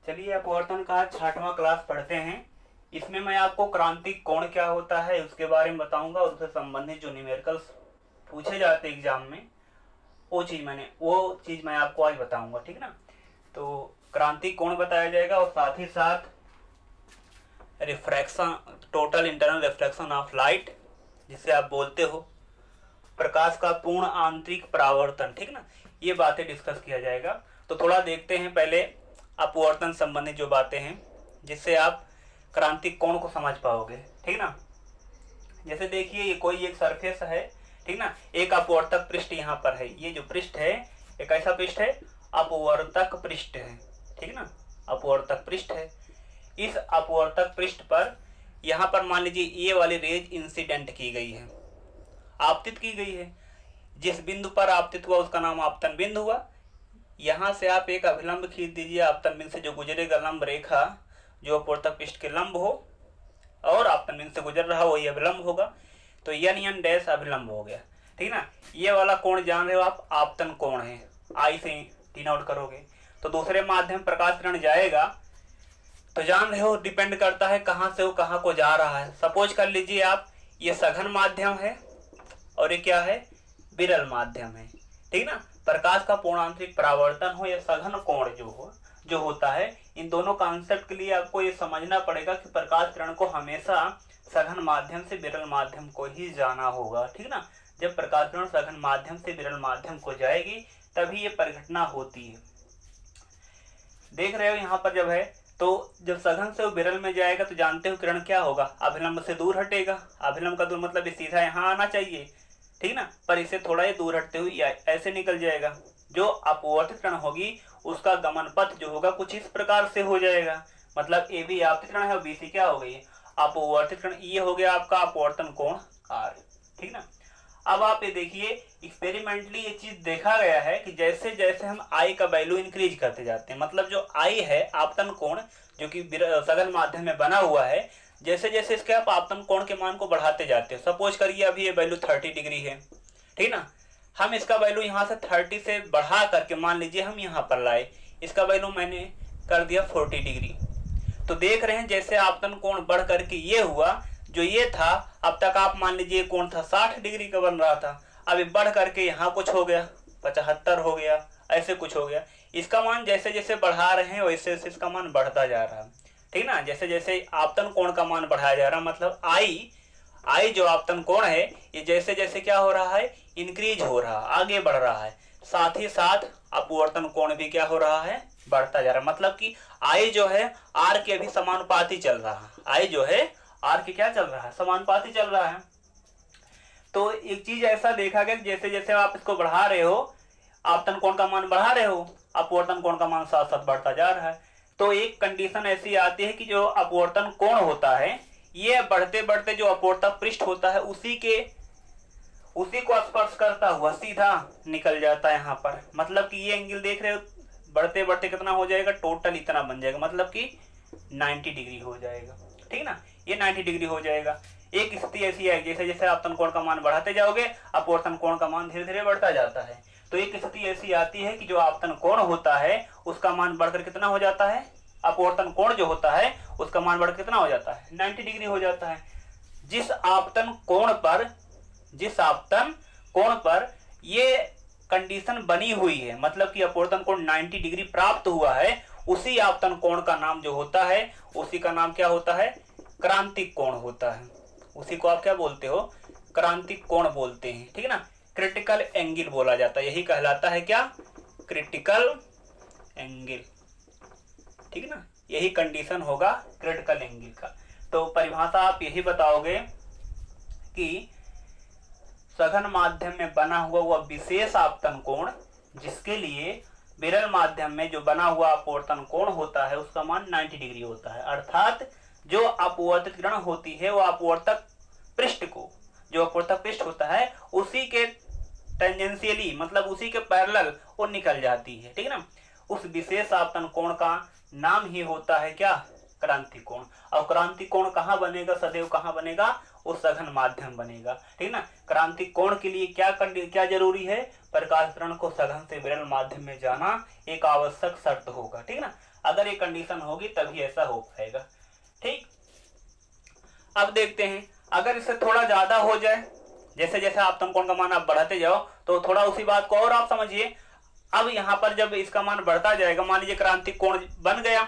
चलिए अपवर्तन का 6वां क्लास पढ़ते हैं। इसमें मैं आपको क्रांतिक कोण क्या होता है उसके बारे में बताऊंगा और उससे संबंधित जो न्यूमेरिकल्स पूछे जाते हैं एग्जाम में वो चीज़ मैं आपको आज बताऊंगा, ठीक ना। तो क्रांतिक कोण बताया जाएगा और साथ ही साथ refraction, total internal refraction of light, जिसे आप बोलते हो प्रकाश का पूर्ण आंतरिक परावर्तन, ठीक ना। ये बातें डिस्कस किया जाएगा। तो थोड़ा देखते हैं पहले अपवर्तन संबंधित जो बातें हैं जिससे आप क्रांतिक कोण को समझ पाओगे, ठीक ना। जैसे देखिए ये कोई एक सरफेस है, ठीक ना। एक अपवर्तक पृष्ठ यहाँ पर है। ये जो पृष्ठ है एक ऐसा पृष्ठ है, अपवर्तक पृष्ठ है, ठीक ना। अपवर्तक पृष्ठ है। इस अपवर्तक पृष्ठ पर यहाँ पर मान लीजिए ये वाली रेज इंसिडेंट की गई है, आपतित की गई है। जिस बिंदु पर आपतित हुआ उसका नाम आपतन बिंदु हुआ। यहाँ से आप एक अभिलंब खींच दीजिए आपतन बिंदु से जो गुजरेगा लंब रेखा जो अपवर्तक पृष्ठ के लंब हो और आपतन बिंदु से गुजर रहा वही अभिलंब होगा। तो यन डैश अभिलंब हो गया, ठीक ना। ये वाला कोण जान रहे हो आप, आपतन कोण है। आई से डिनोट करोगे तो दूसरे माध्यम प्रकाश किरण जाएगा तो जान रहे हो डिपेंड करता है कहाँ से वो कहाँ को जा रहा है। सपोज कर लीजिए आप ये सघन माध्यम है और ये क्या है, विरल माध्यम है, ठीक ना। प्रकाश का पूर्णांतरिक परावर्तन हो या सघन कोण जो होता है, इन दोनों कॉन्सेप्ट के लिए आपको ये समझना पड़ेगा कि प्रकाश किरण को हमेशा सघन माध्यम से विरल माध्यम को ही जाना होगा, ठीक ना। जब प्रकाश किरण सघन माध्यम से विरल माध्यम को जाएगी तभी ये परिघटना होती है। देख रहे हो यहाँ पर जब है तो जब सघन से वो विरल में जाएगा तो जानते हो किरण क्या होगा, अभिलंब से दूर हटेगा। अभिलंब का दूर मतलब सीधा यहाँ आना चाहिए, ठीक ना, पर इसे थोड़ा ही दूर हटते हुए ऐसे निकल जाएगा। जो अपवर्तित किरण होगी उसका गमन पथ जो होगा कुछ इस प्रकार से हो जाएगा। मतलब ए भी आपतित किरण है और बी सी क्या हो गई, अपवर्तित किरण। ये हो गया आपका अपवर्तन कोण आर, ठीक ना। अब आप ये देखिए एक्सपेरिमेंटली ये चीज देखा गया है कि जैसे जैसे हम आई का वैल्यू इंक्रीज करते जाते हैं, मतलब जो आई है आपतन कोण जो कि सघन माध्यम में बना हुआ है, जैसे जैसे इसके आप आपतन कोण के मान को बढ़ाते जाते हो। सपोज करिए अभी ये वैल्यू 30 डिग्री है, ठीक ना। हम इसका वैल्यू यहाँ से 30 से बढ़ा करके मान लीजिए हम यहाँ पर लाए, इसका वैल्यू मैंने कर दिया 40 डिग्री। तो देख रहे हैं जैसे आपतन कोण बढ़ करके ये हुआ, जो ये था अब तक आप मान लीजिए कोण था 60 डिग्री का बन रहा था, अब ये बढ़ करके यहाँ कुछ हो गया 75 हो गया, ऐसे कुछ हो गया। इसका मान जैसे जैसे बढ़ा रहे हैं वैसे वैसे इसका मान बढ़ता जा रहा है, ठीक ना। जैसे जैसे आपतन कोण का मान बढ़ाया जा रहा है, मतलब आई जो आपतन कोण है ये जैसे जैसे क्या हो रहा है, इंक्रीज हो रहा है, आगे बढ़ रहा है। साथ ही साथ अपवर्तन कोण भी क्या हो रहा है, बढ़ता जा रहा है। मतलब कि आई जो है आर के भी समानुपाती चल रहा है, आई जो है आर के क्या चल रहा है, समानुपाती चल रहा है। तो एक चीज ऐसा देखा गया जैसे जैसे आप इसको बढ़ा रहे हो, आपतन कोण का मान बढ़ा रहे हो, अपवर्तन कोण का मान साथ साथ बढ़ता जा रहा है। तो एक कंडीशन ऐसी आती है कि जो अपवर्तन कोण होता है ये बढ़ते बढ़ते जो अपवर्तक पृष्ठ होता है उसी को स्पर्श करता हुआ सीधा निकल जाता है यहाँ पर। मतलब कि ये एंगल देख रहे हो बढ़ते बढ़ते कितना हो जाएगा, टोटल इतना बन जाएगा, मतलब कि 90 डिग्री हो जाएगा, ठीक ना। ये 90 डिग्री हो जाएगा। एक स्थिति ऐसी है जैसे जैसे आपतन कोण का मान बढ़ाते जाओगे अपवर्तन कोण का मान धीरे धीरे बढ़ता जाता है। तो एक स्थिति ऐसी आती है कि जो आपतन कोण होता है उसका मान बढ़कर कितना हो जाता है, अपवर्तन कोण जो होता है उसका मान बढ़कर कितना हो जाता है, 90 डिग्री हो जाता है। जिस आपतन कोण पर ये कंडीशन बनी हुई है, मतलब कि अपवर्तन कोण 90 डिग्री प्राप्त हुआ है, उसी आपतन कोण का नाम जो होता है उसी का नाम क्या होता है, क्रांतिक कोण होता है। उसी को आप क्या बोलते हो, क्रांतिक कोण बोलते हैं, ठीक है ना। क्रिटिकल एंगल बोला जाता है, यही कहलाता है क्या, क्रिटिकल एंगल, ठीक है ना। यही कंडीशन होगा क्रिटिकल एंगल का। तो परिभाषा आप यही बताओगे कि सघन माध्यम में बना हुआ वह विशेष आपतन कोण जिसके लिए विरल माध्यम में जो बना हुआ अपवर्तन कोण होता है उसका मान 90 डिग्री होता है। अर्थात जो अपवर्तित किरण होती है वो अपवर्तक पृष्ठ को, जो अपवर्तक पृष्ठ होता है उसी के टेंजेंशियली, मतलब उसी के पैरेलल वो निकल जाती है, ठीक है ना। उस विशेष आपतन कोण का नाम ही होता है क्या, क्रांतिक कोण। और क्रांतिक कोण कहाँ बनेगा, सदैव कहाँ बनेगा, वो सघन माध्यम बनेगा, ठीक ना। क्रांतिक कोण के लिए क्या जरूरी है, प्रकाश किरण को सघन से विरल माध्यम में जाना एक आवश्यक शर्त होगा, ठीक ना। अगर ये कंडीशन होगी तभी ऐसा हो पाएगा। ठीक, अब देखते हैं अगर इससे थोड़ा ज्यादा हो जाए, जैसे जैसे आपतन कोण का मान आप बढ़ाते जाओ तो थोड़ा उसी बात को और आप समझिए। अब यहाँ पर जब इसका मान बढ़ता जाएगा, मान लीजिए क्रांतिक कोण बन गया,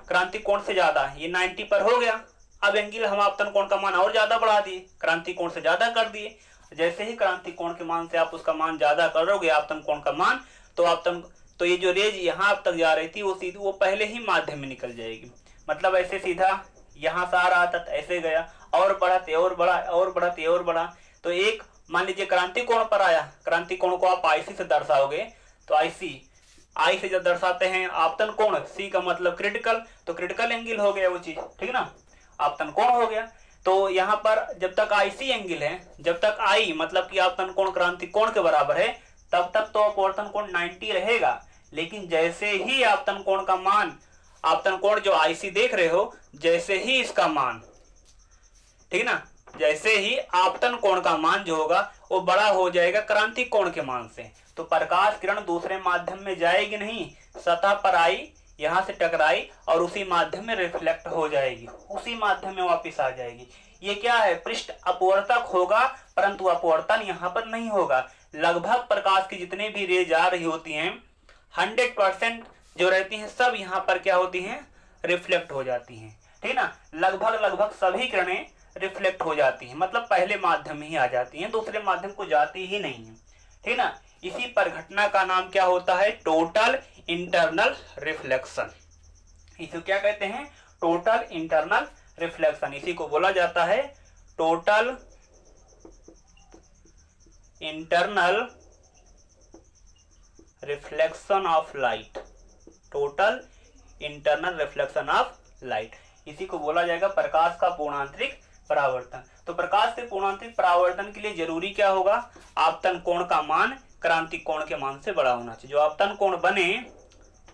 क्रांतिक कोण से ज्यादा, ये 90 पर हो गया। अब एंगल हम आपतन कोण का मान और ज्यादा बढ़ा दिए, क्रांतिक कोण से ज्यादा कर दिए। जैसे ही क्रांतिक कोण के मान से आप उसका मान ज्यादा करोगे आपतन कोण का मान, तो ये जो रेज यहाँ तक जा रही थी वो पहले ही माध्यम में निकल जाएगी। मतलब ऐसे सीधा यहाँ से आ रहा था ऐसे गया, और बढ़ाते और बढ़ा और बढ़ाते और बढ़ा, तो एक मान लीजिए क्रांतिक कोण पर आया, क्रांतिक कोण को आप IC से दर्शाओगे तो आई से जब दर्शाते हैं आपतन कोण, सी का मतलब क्रिटिकल, तो क्रिटिकल एंगल हो गया वो चीज, ठीक ना, आपतन कोण हो गया। तो यहाँ पर जब तक IC एंगल है, जब तक I मतलब कि आपतन कोण क्रांतिक कोण के बराबर है, तब तक तो अपवर्तन कोण 90 रहेगा। लेकिन जैसे ही आपतन कोण का मान, आपतन कोण जो IC देख रहे हो, जैसे ही इसका मान, ठीक ना, जैसे ही आपतन कोण का मान जो होगा वो बड़ा हो जाएगा क्रांतिक कोण के मान से, तो प्रकाश किरण दूसरे माध्यम में जाएगी नहीं, सतह पर आई, यहाँ से टकराई और उसी माध्यम में रिफ्लेक्ट हो जाएगी, उसी माध्यम में वापस आ जाएगी। ये क्या है, पृष्ठ अपवर्तक होगा, परंतु अपवर्तन यहाँ पर नहीं होगा। लगभग प्रकाश की जितने भी रेज आ रही होती हैं 100% जो रहती हैं सब यहाँ पर क्या होती हैं, रिफ्लेक्ट हो जाती हैं, ठीक ना। लगभग सभी किरणें रिफ्लेक्ट हो जाती हैं, मतलब पहले माध्यम में ही आ जाती हैं, दूसरे माध्यम को जाती ही नहीं है, ठीक ना। इसी परिघटना का नाम क्या होता है, टोटल इंटरनल रिफ्लेक्शन। इसे क्या कहते हैं, टोटल इंटरनल रिफ्लेक्शन। इसी को बोला जाता है total internal reflection of light, total internal reflection of light, इसी को बोला जाएगा प्रकाश का पूर्णांतरिक परावर्तन। तो प्रकाश के पूर्णांतरिक परावर्तन के लिए जरूरी क्या होगा, आपतन कोण का मान क्रांतिक कोण के मान से बड़ा होना चाहिए। जो आपतन कोण बने,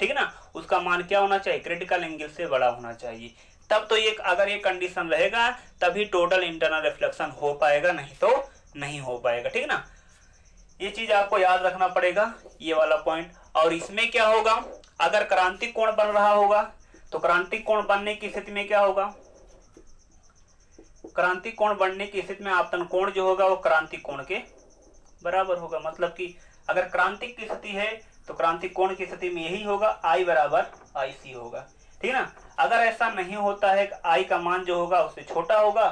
ठीक है ना, उसका मान क्या होना चाहिए, क्रिटिकल एंगल से बड़ा होना चाहिए। तब तो ये अगर ये कंडीशन रहेगा तभी टोटल इंटरनल रिफ्लेक्शन हो पाएगा, नहीं तो नहीं हो पाएगा, ठीक ना। ये चीज आपको याद रखना पड़ेगा, ये वाला पॉइंट। और इसमें क्या होगा, अगर क्रांतिक कोण बन रहा होगा तो क्रांतिक कोण बनने की स्थिति में क्या होगा, क्रांतिक कोण बनने की स्थिति में आपतन कोण जो होगा वो क्रांतिक कोण के बराबर होगा। मतलब कि अगर क्रांतिक की स्थिति है तो क्रांतिक कोण की स्थिति में यही होगा, I बराबर IC होगा, ठीक ना। अगर ऐसा नहीं होता है, I का मान जो होगा उससे छोटा होगा,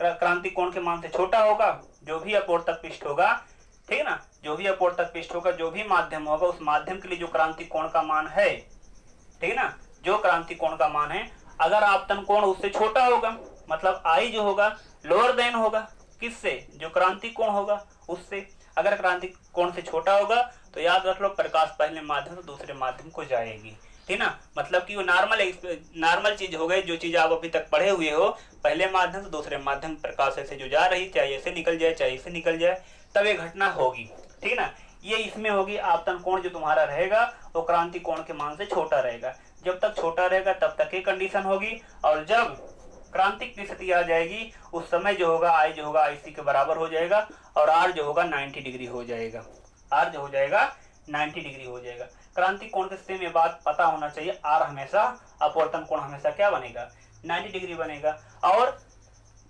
क्रांतिक कोण के मान से छोटा होगा, जो भी अपवर्तक पृष्ठ होगा, ठीक है ना, जो भी अपवर्तक पृष्ठ होगा, जो भी माध्यम होगा, उस माध्यम के लिए जो क्रांतिक कोण का मान है, ठीक है ना, जो क्रांतिक कोण का मान है, अगर आपतन कोण उससे छोटा होगा, मतलब I जो होगा लोअर देन होगा किससे, जो क्रांतिक कोण होगा उससे। अगर क्रांतिक कोण से छोटा होगा तो याद रख लो प्रकाश पहले माध्यम से दूसरे माध्यम को जाएगी, ठीक ना। मतलब कि वो नॉर्मल चीज हो गई, जो चीज आप अभी तक पढ़े हुए हो, पहले माध्यम से दूसरे माध्यम प्रकाश से जो जा रही, चाहे ऐसे निकल जाए चाहे ऐसे निकल जाए, तब ये घटना होगी, ठीक ना। ये इसमें होगी, आपतन कोण जो तुम्हारा रहेगा वो क्रांतिक कोण के मान से छोटा रहेगा। जब तक छोटा रहेगा तब तक ये कंडीशन होगी, और जब क्रांतिक की स्थिति आ जाएगी उस समय जो होगा I जो होगा IC के बराबर हो जाएगा, और R जो होगा 90 डिग्री हो जाएगा, R जो हो जाएगा 90 डिग्री हो जाएगा। क्रांतिक कोण के स्थिति में बात पता होना चाहिए, R हमेशा, अपवर्तन कोण हमेशा क्या बनेगा, 90 डिग्री बनेगा। और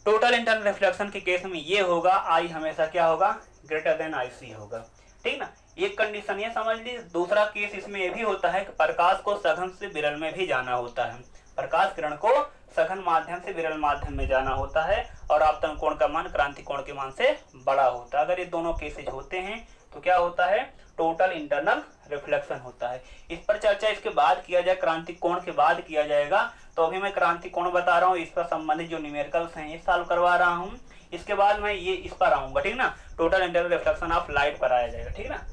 टोटल इंटरनल रिफ्लेक्शन के केस में ये होगा, I हमेशा क्या होगा, ग्रेटर देन IC होगा, ठीक ना। एक कंडीशन ये समझ ली। दूसरा केस इसमें ये भी होता है कि प्रकाश को सघन से विरल में भी जाना होता है, प्रकाश किरण को सघन माध्यम से विरल माध्यम में जाना होता है, और आपतन कोण का मान क्रांतिक कोण के मान से बड़ा होता है। अगर ये दोनों केसेज होते हैं तो क्या होता है, टोटल इंटरनल रिफ्लेक्शन होता है। इस पर चर्चा इसके बाद किया जाए, क्रांतिक कोण के बाद किया जाएगा। तो अभी मैं क्रांतिक कोण बता रहा हूँ, इस पर संबंधित जो न्यूमेरिकल्स हैं ये सॉल्व करवा रहा हूँ। इसके बाद मैं ये इस पर आऊंगा, ठीक ना, total internal reflection of light पर आया जाएगा, ठीक ना।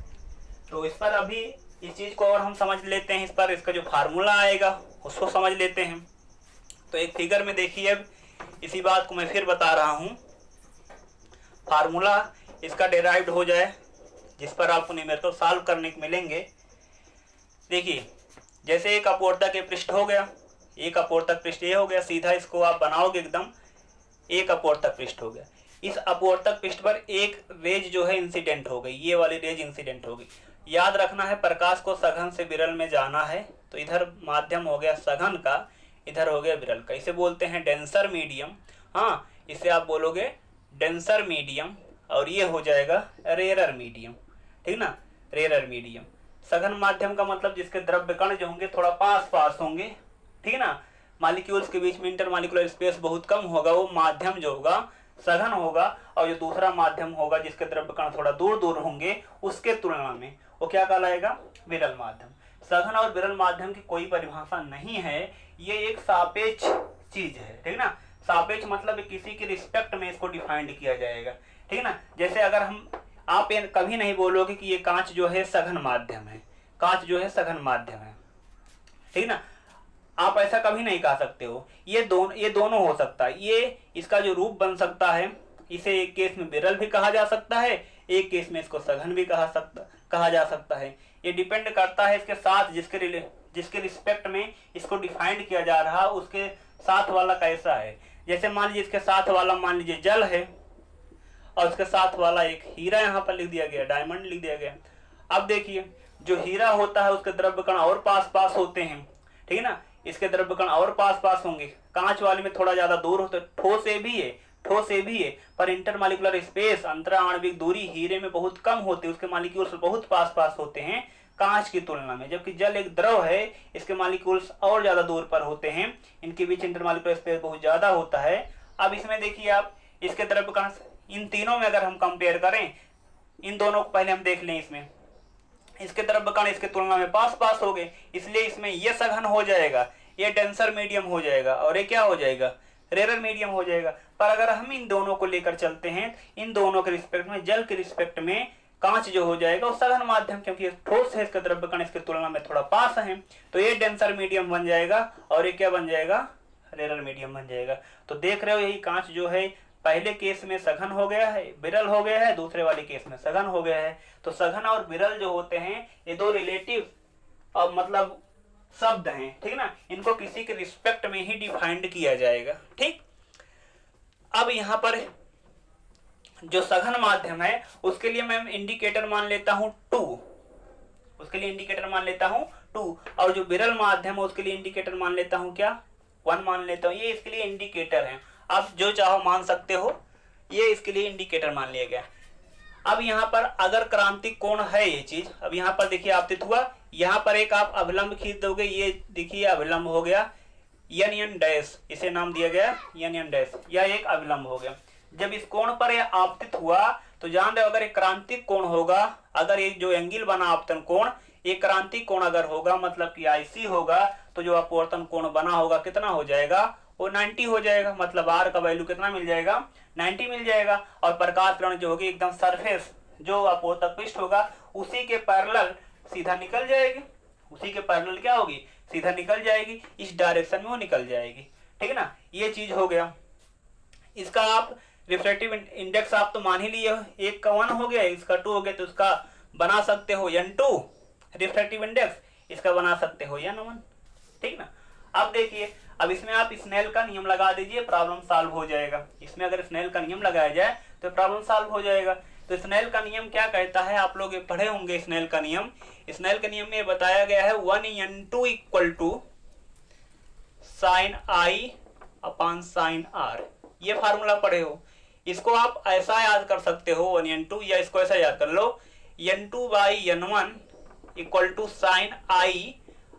तो इस पर अभी इस चीज को और हम समझ लेते हैं, इस पर इसका जो फार्मूला आएगा उसको समझ लेते हैं। तो एक फिगर में देखिए, अब इसी बात को मैं फिर बता रहा हूँ, फार्मूला इसका डेराइव्ड हो जाए, जिस पर आपको न्यूमेरिकल सॉल्व करने को मिलेंगे। देखिए, जैसे एक अपवर्तक के पृष्ठ हो गया, एक अपवर्तक पृष्ठ ये हो गया, सीधा इसको आप बनाओगे एकदम, एक अपवर्तक पृष्ठ हो गया। इस अपवर्तक पृष्ठ पर एक रेज जो है इंसिडेंट हो गई, ये वाली रेज इंसिडेंट हो गई। याद रखना है प्रकाश को सघन से विरल में जाना है, तो इधर माध्यम हो गया सघन का, इधर हो गया विरल का। इसे बोलते हैं डेंसर मीडियम। हाँ, इसे आप बोलोगे डेंसर मीडियम, और ये हो जाएगा रेरर मीडियम, ठीक ना, रेरर मीडियम। सघन माध्यम का मतलब जिसके द्रव्य कण जो होंगे थोड़ा पास पास होंगे, ठीक है ना, मॉलिक्यूल्स के बीच में इंटरमॉलिक्यूलर स्पेस बहुत कम होगा, वो माध्यम जो होगा सघन होगा। और जो दूसरा माध्यम होगा जिसके द्रव्य कण थोड़ा दूर दूर होंगे, उसके तुलना में वो क्या कहलाएगा, विरल माध्यम। सघन और विरल माध्यम की कोई परिभाषा नहीं है, ये एक सापेक्ष चीज है, ठीक ना। सापेक्ष मतलब किसी के रिस्पेक्ट में इसको डिफाइंड किया जाएगा, ठीक ना। जैसे अगर आप ये कभी नहीं बोलोगे कि ये कांच जो है सघन माध्यम है, कांच जो है सघन माध्यम है, ठीक ना, आप ऐसा कभी नहीं कह सकते हो। ये दोनों हो सकता है। ये इसका जो रूप बन सकता है, इसे एक केस में विरल भी कहा जा सकता है, एक केस में इसको सघन भी कहा जा सकता है। ये डिपेंड करता है इसके साथ जिसके रिस्पेक्ट में इसको डिफाइंड किया जा रहा है, उसके साथ वाला कैसा है। जैसे मान लीजिए इसके साथ वाला मान लीजिए जल है, और उसके साथ वाला एक हीरा यहाँ पर लिख दिया गया, डायमंड लिख दिया गया। अब देखिए जो हीरा होता है उसके द्रव्य कण और पास पास होते हैं, ठीक है ना, इसके द्रव्य कण और पास पास होंगे। कांच वाले में थोड़ा ज्यादा दूर होते, ठोस ए भी है, पर इंटरमॉलिक्यूलर स्पेस अंतरा आणविक दूरी हीरे में बहुत कम होती है, उसके मॉलिक्यूल्स बहुत पास पास होते हैं कांच की तुलना में। जबकि जल एक द्रव है, इसके मॉलिक्यूल्स और ज्यादा दूर पर होते हैं, इनके बीच इंटरमॉलिक्यूलर स्पेस बहुत ज्यादा होता है। अब इसमें देखिए आप इसके द्रव्य कण, इन तीनों में अगर हम कंपेयर करें, इन दोनों को पहले हम देख लें, इसमें इसके द्रव्य कण इसके तुलना में पास पास हो गए, इसलिए इसमें ये सघन हो जाएगा, ये डेंसर मीडियम हो जाएगा, और ये क्या हो जाएगा, रेरर मीडियम हो जाएगा। पर अगर हम इन दोनों को लेकर चलते हैं, इन दोनों के रिस्पेक्ट में, जल के रिस्पेक्ट में कांच जो हो जाएगा वो सघन माध्यम, क्योंकि ठोस है, इसके द्रव्य कण इसके तुलना में थोड़ा पास है, तो ये डेंसर मीडियम बन जाएगा, और ये क्या बन जाएगा, रेरर मीडियम बन जाएगा। तो देख रहे हो यही कांच जो है पहले केस में सघन हो गया है, विरल हो गया है, दूसरे वाले केस में सघन हो गया है। तो सघन और विरल जो होते हैं ये दो रिलेटिव और मतलब शब्द हैं, ठीक ना, इनको किसी के रिस्पेक्ट में ही डिफाइंड किया जाएगा, ठीक। अब यहाँ पर जो सघन माध्यम है उसके लिए मैं इंडिकेटर मान लेता हूं 2, उसके लिए इंडिकेटर मान लेता हूं 2, और जो विरल माध्यम है उसके लिए इंडिकेटर मान लेता हूं क्या, 1 मान लेता हूं। ये इसके लिए इंडिकेटर है, आप जो चाहो मान सकते हो, ये इसके लिए इंडिकेटर मान लिया गया। अब यहाँ पर अगर क्रांतिक कोण है ये चीज, अब यहाँ पर देखिए आपतित हुआ, यहाँ पर एक आप अभिलंब खींच दोगे, ये देखिए अभिलंब हो गया एन डैश, इसे नाम दिया गया एन डैश, यह एक अभिलंब हो गया। जब इस कोण पर यह आपतित हुआ तो जान रहे हो अगर एक क्रांतिक कोण होगा, अगर एक जो एंगल बना आपतन कोण, एक क्रांतिक कोण अगर होगा मतलब कि IC होगा, तो जो अपवर्तन कोण बना होगा कितना हो जाएगा, वो 90 हो जाएगा। मतलब R का वैल्यू कितना मिल जाएगा, 90 मिल जाएगा। और प्रकाश किरण जो होगी एकदम सरफेस जो अपवर्तक पृष्ठ होगा उसी के पैरेलल सीधा निकल जाएगी, उसी के पैरेलल क्या होगी, सीधा निकल जाएगी, इस डायरेक्शन में वो निकल जाएगी, ठीक है ना। ये चीज हो गया। इसका आप रिफ्रैक्टिव इंडेक्स आप तो मान ही लिए, एक का 1 हो गया, इसका 2 हो गया, तो इसका बना सकते हो N2 रिफ्रैक्टिव इंडेक्स, इसका बना सकते हो N1, ठीक ना। अब देखिए, अब इसमें आप स्नेल का नियम लगा दीजिए, प्रॉब्लम सॉल्व हो जाएगा। इसमें अगर स्नेल का नियम लगाया जाए तो प्रॉब्लम सॉल्व हो जाएगा। तो स्नेल का नियम क्या कहता है, आप लोग ये पढ़े होंगे स्नेल का नियम। स्नेल के नियम में बताया गया है 1N2 equal to sine I upon sine R, ये फार्मूला पढ़े हो। इसको आप ऐसा याद कर सकते हो 1N2, या इसको ऐसा याद कर लो N2 by N1 equal to sine I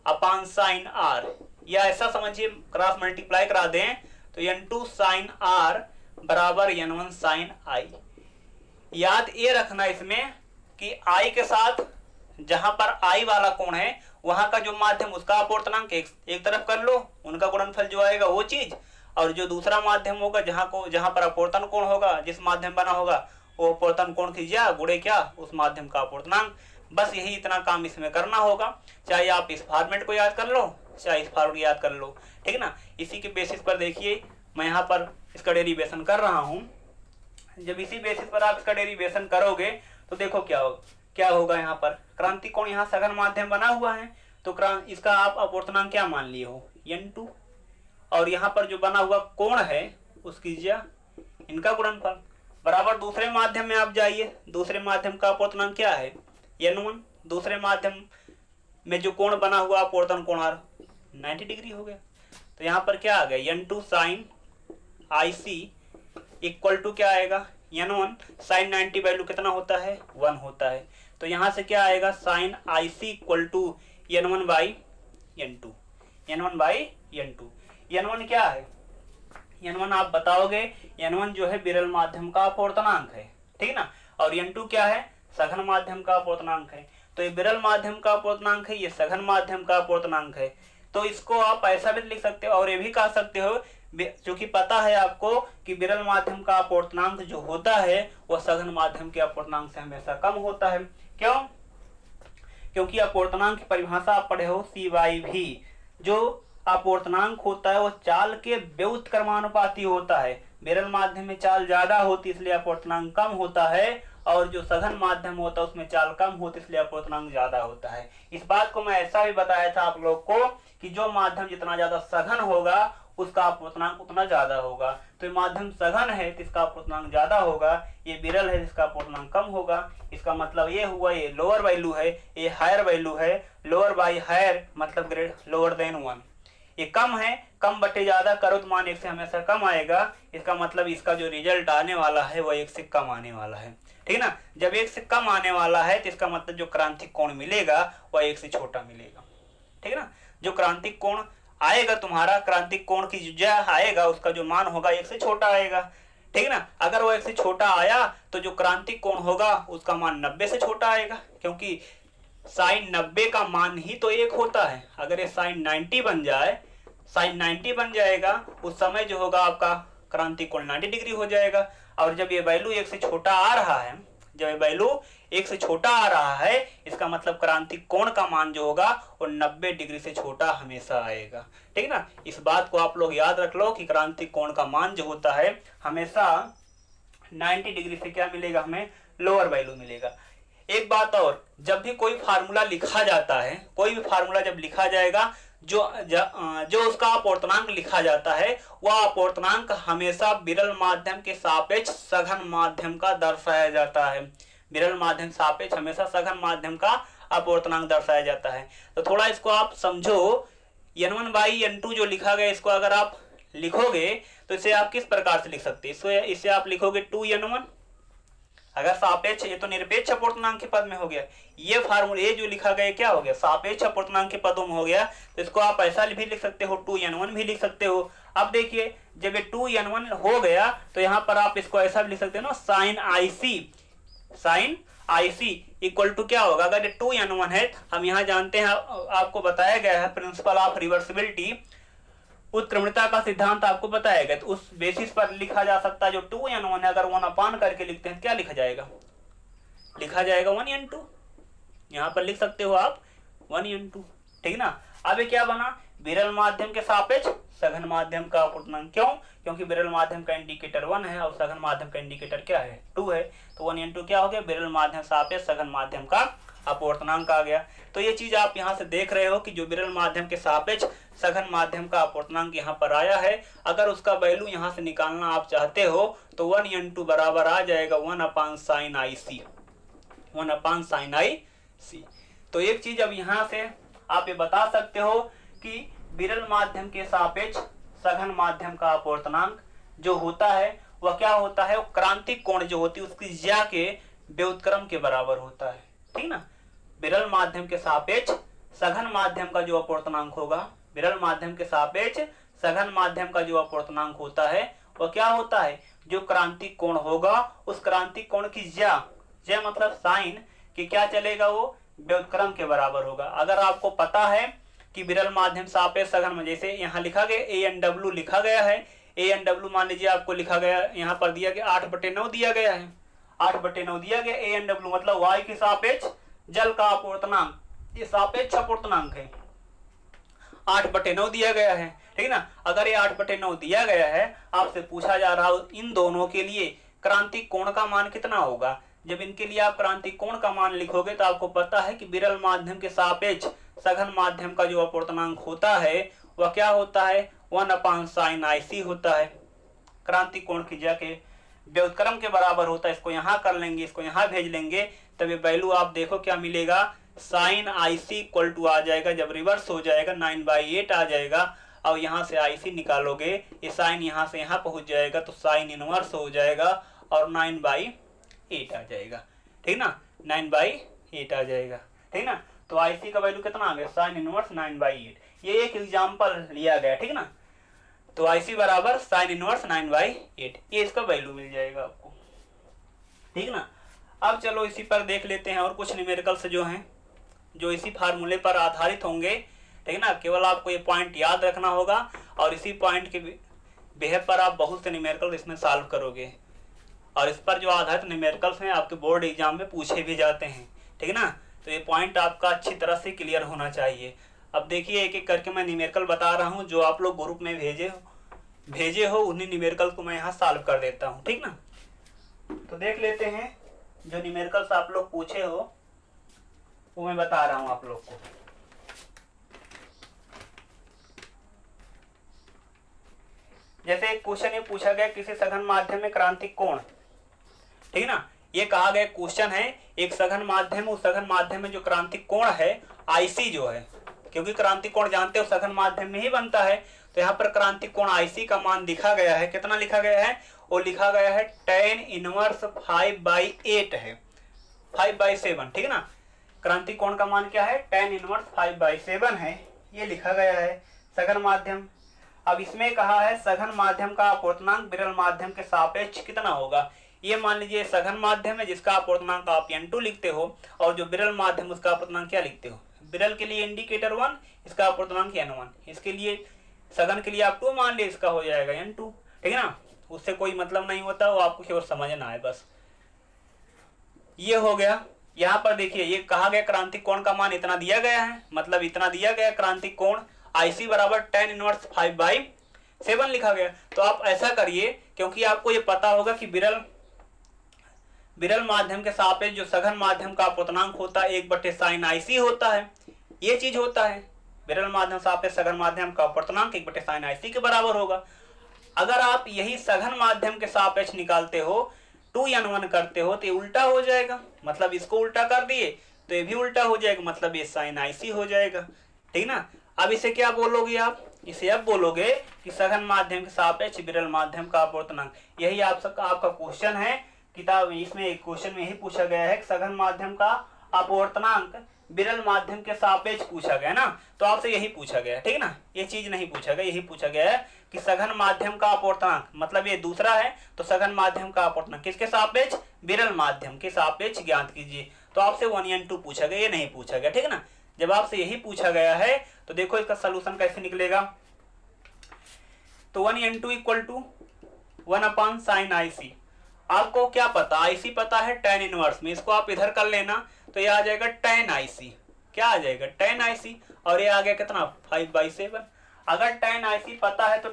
upon sine R, या ऐसा समझिए क्रॉस मल्टीप्लाई करा दें तो N2 साइन R बराबर N1 साइन I। याद ये रखना इसमें कि I के साथ जहां पर I वाला कोण है वहां का जो माध्यम उसका अपवर्तनांक एक तरफ कर लो, उनका गुणनफल जो आएगा वो चीज, और जो दूसरा माध्यम होगा जहां पर अपवर्तन कोण होगा, जिस माध्यम बना होगा वो अपवर्तन कोण कीजिए गुणे क्या, उस माध्यम का अपवर्तनांक। बस यही इतना काम इसमें करना होगा, चाहे आप इस फॉर्मेट को याद कर लो चाहे इस फॉर्मेट याद कर लो, ठीक है ना। इसी के बेसिस पर देखिए मैं यहाँ पर इसका डेरिवेशन कर रहा हूँ। जब इसी बेसिस पर आप इसका डेरिवेशन करोगे तो देखो क्या होगा। यहाँ पर क्रांतिक कोण, यहाँ सघन माध्यम बना हुआ है तो इसका आप अपवर्तनांक क्या मान लिए हो N2, और यहाँ पर जो बना हुआ कोण है उसकी इनका गुणनफल बराबर दूसरे माध्यम में आप जाइए, दूसरे माध्यम का अपवर्तनांक क्या है N1, दूसरे माध्यम में जो कोण बना हुआ अपवर्तन कोण 90 डिग्री हो गया। तो यहाँ पर क्या आ गया, n2 sign IC equal to क्या आएगा, n1 साइन 90 वैल्यू कितना होता है, 1 होता है। तो यहाँ से क्या आएगा, sine IC equal to n1 by n2, n1 by n2। n1 क्या है, n1 आप बताओगे, n1 जो है विरल माध्यम का अपवर्तनांक है, ठीक ना, और n2 क्या है, सघन माध्यम का अपवर्तनांक है। तो ये विरल माध्यम का अपवर्तनांक है, ये सघन माध्यम का अपवर्तनांक है। तो इसको आप ऐसा भी लिख सकते हो और ये भी कह सकते हो, क्योंकि पता है आपको कि विरल माध्यम का अपवर्तनांक जो होता है वह सघन माध्यम के अपवर्तनांक से हमेशा कम होता है। क्यों, क्योंकि अपवर्तनांक की परिभाषा आप पढ़े हो C/V। जो अपवर्तनांक होता है वो चाल के व्युत्क्रमानुपाती होता है। विरल माध्यम में चाल ज्यादा होती इसलिए अपवर्तनांक कम होता है, और जो सघन माध्यम होता है उसमें चाल कम होती इसलिए अपवर्तनांक ज्यादा होता है। इस बात को मैं ऐसा भी बताया था आप लोग को कि जो माध्यम जितना ज्यादा सघन होगा उसका अपवर्तनांक उतना ज्यादा होगा। तो ये माध्यम सघन है तो इसका अपवर्तनांक ज्यादा होगा, ये विरल है जिसका अपवर्तनांक कम होगा। इसका मतलब ये हुआ, ये लोअर वैल्यू है, ये हायर वैल्यू है। लोअर बाई हायर मतलब ग्रेड लोअर देन 1। ये कम है, कम बटे ज्यादा करो तो मान 1 से हमेशा कम आएगा। इसका मतलब इसका जो रिजल्ट आने वाला है वह 1 से कम आने वाला है, ठीक ना। जब 1 से कम आने वाला है तो इसका मतलब जो क्रांतिक कोण मिलेगा वह 1 से छोटा मिलेगा, ठीक ना। जो क्रांतिक कोण आएगा तुम्हारा, क्रांतिक कोण की जो आएगा उसका जो मान होगा 1 से छोटा आएगा, ठीक ना। अगर वो 1 से छोटा आया तो जो क्रांतिक कोण होगा उसका मान 90 से छोटा आएगा, क्योंकि साइन 90 का मान ही तो 1 होता है। अगर ये साइन 90 बन जाए, साइन 90 बन जाएगा, उस समय जो होगा आपका क्रांतिक कोण 90 डिग्री हो जाएगा। और जब ये वैल्यू 1 से छोटा आ रहा है, जब ये वैल्यू 1 से छोटा आ रहा है, इसका मतलब क्रांतिक कोण का मान जो होगा वो 90 डिग्री से छोटा हमेशा आएगा, ठीक ना। इस बात को आप लोग याद रख लो कि क्रांतिक कोण का मान जो होता है हमेशा 90 डिग्री से क्या मिलेगा, हमें लोअर वैल्यू मिलेगा। एक बात और, जब भी कोई फार्मूला लिखा जाता है, कोई भी फार्मूला जब लिखा जाएगा, जो उसका अपवर्तनांक लिखा जाता है वह अपवर्तनांक हमेशा विरल माध्यम के सापेक्ष सघन माध्यम का दर्शाया जाता है। विरल माध्यम सापेक्ष हमेशा सघन माध्यम का अपवर्तनांक दर्शाया जाता है। तो थोड़ा इसको आप समझो, n1 बाई n2 जो लिखा गया, इसको अगर आप लिखोगे तो इसे आप किस प्रकार से लिख सकते हैं, इसे आप लिखोगे 2n1। अगर सापेक्ष, ये तो निरपेक्ष अपवर्तनांक के पद में हो गया, ये फार्मूला ये जो लिखा गया क्या हो गया, सापेक्ष अपवर्तनांक के पदों में हो गया। तो इसको आप ऐसा भी लिख सकते हो, 2n1 भी लिख सकते हो। अब देखिए जब ये 2n1 हो गया तो यहाँ पर आप इसको ऐसा भी लिख सकते हो ना, साइन IC इक्वल टू क्या होगा, अगर ये 2n1 है, हम यहाँ जानते हैं, आपको बताया गया है प्रिंसिपल ऑफ रिवर्सिबिलिटी, उत्क्रमणिता का सिद्धांत आपको बताया गया। तो उस बेसिस पर लिखा जा सकता है जो 2n1 है, अगर 1 अपान करके लिखते हैं क्या लिखा जाएगा, लिखा जाएगा 1n2। यहाँ पर लिख सकते हो आप 1n2, ठीक ना। अब ये क्या बना, विरल माध्यम के सापेक्ष सघन माध्यम का अपवर्तनांक। क्यों, क्योंकि विरल माध्यम का इंडिकेटर 1 है और सघन माध्यम का इंडिकेटर क्या है, 2 है। तो 1n2 क्या हो गया, विरल माध्यम सापेक्ष सघन माध्यम का अपवर्तनांक आ गया। तो ये चीज आप यहाँ से देख रहे हो कि जो विरल माध्यम के सापेक्ष सघन माध्यम का अपवर्तनांक यहाँ पर आया है, अगर उसका वैल्यू यहाँ से निकालना आप चाहते हो तो 1n2 बराबर आ जाएगा 1 अपान साइन IC, 1 अपान साइन IC। तो एक चीज अब यहाँ से आप ये बता सकते हो कि विरल माध्यम के सापेक्ष सघन माध्यम का अपवर्तनांक जो होता है वह क्या होता है, वो क्रांतिक कोण जो होती है उसकी ज्या के व्युत्क्रम के बराबर होता है, ठीक ना। विरल माध्यम के सापेक्ष सघन माध्यम का जो अपवर्तनांक होगा, विरल माध्यम के सापेक्ष सघन माध्यम का जो अपवर्तनांक होता है वह क्या होता है, जो क्रांतिक कोण होगा उस क्रांतिक कोण की ज्या मतलब साइन कि क्या चलेगा, वो व्युत्क्रम के बराबर होगा। अगर आपको पता है कि विरल माध्यम सापेक्ष सघन में, जैसे यहाँ लिखा गया ANW लिखा गया है, ANW मान लीजिए आपको लिखा गया यहाँ पर दिया गया 8/9 दिया गया है, 8/9 दिया गया ANW मतलब y के सापेक्ष जल का अपवर्तनांक, ये सापेक्ष अपवर्तनांक है, 8/9 दिया गया है, ठीक ना। अगर ये 8/9 दिया गया है, आपसे पूछा जा रहा हो इन दोनों के लिए क्रांतिक कोण का मान कितना होगा। जब इनके लिए आप क्रांतिक कोण का मान लिखोगे तो आपको पता है कि विरल माध्यम के सापेक्ष सघन माध्यम का जो अपवर्तनांक होता है वह क्या होता है, 1 अपान साइन IC होता है, क्रांतिक कोण की ज्या के व्युत्क्रम के बराबर होता है। इसको यहाँ कर लेंगे, इसको यहाँ भेज लेंगे, तब ये वैल्यू आप देखो क्या मिलेगा, sine I C equal to आ जाएगा, जब रिवर्स हो जाएगा 9/8 आ जाएगा। और यहाँ से आई सी निकालोगे, ये साइन यहाँ से यहाँ पहुँच जाएगा तो साइन इनवर्स हो जाएगा और 9/8 आ जाएगा, ठीक ना, 9/8 आ जाएगा, ठीक ना। तो आई सी का वैल्यू कितना आ गया, साइन इनवर्स 9/8। ये एक एग्जाम्पल लिया गया, ठीक ना। तो आई सी बराबर साइन इनवर्स 9/8, ये इसका वैल्यू मिल जाएगा आपको, ठीक ना। अब चलो इसी पर देख लेते हैं और कुछ न्यूमेरिकल्स जो हैं जो इसी फार्मूले पर आधारित होंगे, ठीक ना। केवल आपको ये पॉइंट याद रखना होगा और इसी पॉइंट के बेहद पर आप बहुत से न्यूमेरिकल इसमें सॉल्व करोगे और इस पर जो आधारित न्यूमेरिकल्स हैं आपके बोर्ड एग्जाम में पूछे भी जाते हैं, ठीक ना। तो ये पॉइंट आपका अच्छी तरह से क्लियर होना चाहिए। अब देखिए एक एक करके मैं न्यूमेरिकल बता रहा हूँ, जो आप लोग ग्रुप में भेजे हो उन्हीं न्यूमेरिकल को मैं यहाँ सॉल्व कर देता हूँ, ठीक ना। तो देख लेते हैं जो न्यूमेरिकल्स आप लोग पूछे हो वो मैं बता रहा हूँ आप लोग को। जैसे एक क्वेश्चन ये पूछा गया किसी सघन माध्यम में क्रांतिक कोण, ठीक ना। ये कहा गया क्वेश्चन है एक सघन माध्यम, उस सघन माध्यम में जो क्रांतिक कोण है आईसी जो है, क्योंकि क्रांतिक कोण जानते हो सघन माध्यम में ही बनता है। तो यहाँ पर क्रांतिक कोण आईसी का मान लिखा गया है, कितना लिखा गया है, वो लिखा गया है tan इनवर्स 5/8 है, 5/7, ठीक ना। क्रांतिक कोण का मान क्या है, tan इनवर्स 5/7 है, ये लिखा गया है सघन माध्यम। अब इसमें कहा है सघन माध्यम का अपवर्तनांक विरल माध्यम के सापेक्ष कितना होगा। ये मान लीजिए सघन माध्यम है जिसका अपवर्तनांक आप n2 लिखते हो और जो विरल माध्यम उसका अपवर्तनांक क्या लिखते हो, विरल के लिए इंडिकेटर 1, इसका अपवर्तनांक n1, इसके लिए सघन के लिए आप 2 मान लिए, इसका हो जाएगा n2, ठीक है ना। उससे कोई मतलब नहीं होता, वो आपको केवल समझना है बस। ये हो गया। यहाँ पर देखिए ये कहा गया क्रांतिक कोण का मान इतना दिया गया है, मतलब इतना दिया गया क्रांतिक कोण आईसी बराबर tan इनवर्स 5/7 लिखा गया। तो आप ऐसा करिए, क्योंकि आपको ये पता होगा कि विरल माध्यम के सापेक्ष जो सघन माध्यम का अपवर्तनांक होता है 1/sin IC होता है, ये चीज होता है विरल माध्यम सापेक्ष सघन माध्यम का अपवर्तनांक 1/sin IC के बराबर होगा। अगर आप यही सघन माध्यम के सापेक्ष निकालते हो 2n1 करते हो तो ये उल्टा हो जाएगा, मतलब इसको उल्टा कर दिए तो ये भी उल्टा हो जाएगा, मतलब ये sin IC हो जाएगा, ठीक ना। अब इसे क्या बोलोगे आप, इसे अब बोलोगे कि सघन माध्यम के सापेक्ष विरल माध्यम का अपवर्तनांक। यही आपका क्वेश्चन है किताब, इसमें एक क्वेश्चन में यही पूछा गया है कि सघन माध्यम का अपवर्तनांक विरल माध्यम के सापेक्ष पूछा गया ना, तो आपसे यही पूछा गया, ठीक ना। ये चीज नहीं पूछा गया, यही पूछा गया है कि सघन माध्यम का अपवर्तनांक, मतलब ये दूसरा है तो सघन माध्यम का अपवर्तनांक किसके सापेक्ष, विरल माध्यम के सापेक्ष ज्ञात कीजिए। तो आपसे 1n2 पूछा गया, ये नहीं पूछा गया, ठीक ना। जब आपसे यही पूछा गया है तो देखो इसका सलूशन कैसे निकलेगा। तो 1n2 equal to 1/sin IC। आपको क्या पता, आईसी पता है tan इनवर्स में, इसको आप इधर कर लेना तो ये आ जाएगा tan IC, क्या आ जाएगा tan IC, और ये आ गया कितना 5/7। अगर tan IC पता है तो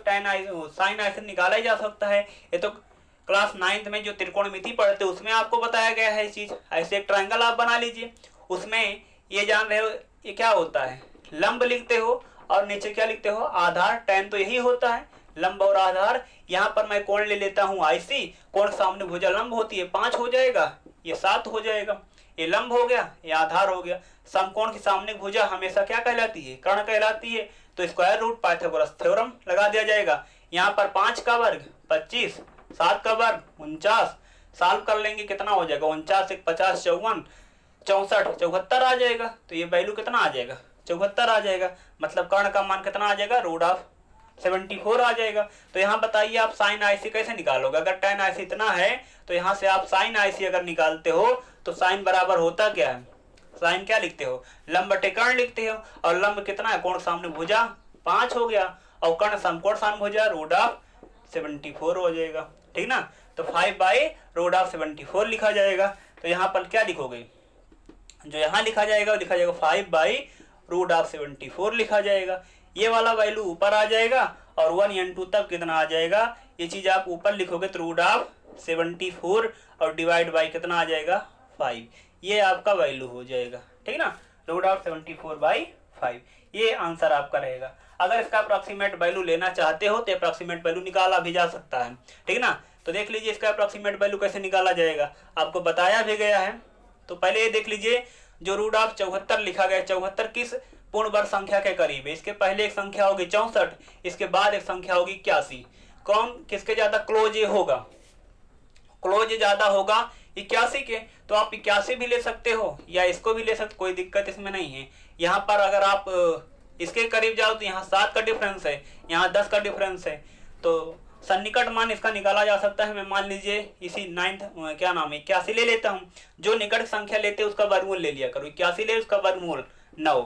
sin IC निकाला ही जा सकता है। ये तो क्लास 9th में जो त्रिकोणमिति पढ़ते उसमें आपको बताया गया है ये चीज। ऐसे एक ट्रायंगल आप बना लीजिए, उसमें ये जान रहे हो ये क्या होता है, लंब लिखते हो और नीचे क्या लिखते हो, आधार। tan तो यही होता है, लंब और आधार। यहाँ पर मैं कोण ले लेता हूँ IC, कोण सामने भुजा लंब होती है 5 हो जाएगा, ये 7 हो जाएगा, ये लंब हो गया, ये आधार हो गया। समकोण की सामने भुजा हमेशा क्या कहलाती है, कर्ण कहलाती है। तो स्क्वायर रूट पाइथागोरस थ्योरम लगा दिया जाएगा। यहाँ पर 5 का वर्ग 25, 7 का वर्ग 49, सॉल्व कर लेंगे कितना हो जाएगा, 49 1 50 54 64 74 आ जाएगा। तो ये वैल्यू कितना आ जाएगा, 74 आ जाएगा, मतलब कर्ण का मान कितना आ जाएगा, √74 आ जाएगा। तो यहाँ बताइए आप sin IC कैसे निकालोगे। अगर tan IC इतना है तो यहाँ से आप sin IC अगर निकालते हो तो sin बराबर होता क्या है, sin क्या लिखते हो, लंब बटे कर्ण लिखते हो। और लंब कितना है, कोण सामने भुजा 5 हो गया, और कर्ण समकोण सामने भुजा √74 हो जाएगा, ठीक ना। तो 5/√74 लिखा जाएगा। तो यहाँ पर क्या लिखोगे, जो यहाँ लिखा जाएगा वो लिखा जाएगा 5/√74 लिखा जाएगा। ये वाला वैल्यू ऊपर आ जाएगा और 1n2 तक कितना आ जाएगा, ये चीज आप ऊपर लिखोगे तो √74 और डिवाइड बाई कितना आ जाएगा 5, ये आपका वैल्यू हो जाएगा, ठीक ना, √74/5। ये आंसर आपका रहेगा। अगर इसका अप्रॉक्सीमेट वैल्यू लेना चाहते हो तो अप्रॉक्सीमेट वैल्यू निकाला भी जा सकता है, ठीक ना। तो देख लीजिए इसका अप्रॉक्सीमेट वैल्यू कैसे निकाला जाएगा, आपको बताया भी गया है। तो पहले ये देख लीजिए जो रूट ऑफ 74 लिखा गया, 74 किस पूर्ण वर्ग संख्या के करीब है? इसके पहले एक संख्या होगी 64, इसके बाद एक संख्या होगी 81। कौन किसके ज्यादा क्लोज ये होगा? क्लोज ज्यादा होगा 81 के, तो आप 81 भी ले सकते हो या इसको भी ले सकते, कोई दिक्कत इसमें नहीं है। यहाँ पर अगर आप इसके करीब जाओ तो यहाँ 7 का डिफरेंस है, यहाँ 10 का डिफरेंस है, तो सन्निकट मान इसका निकाला जा सकता है। मैं मान लीजिए इसी 81 ले लेता हूँ। जो निकट संख्या लेते हैं उसका वर्गमूल ले लिया करो, 81 ले उसका वर्गमूल 9,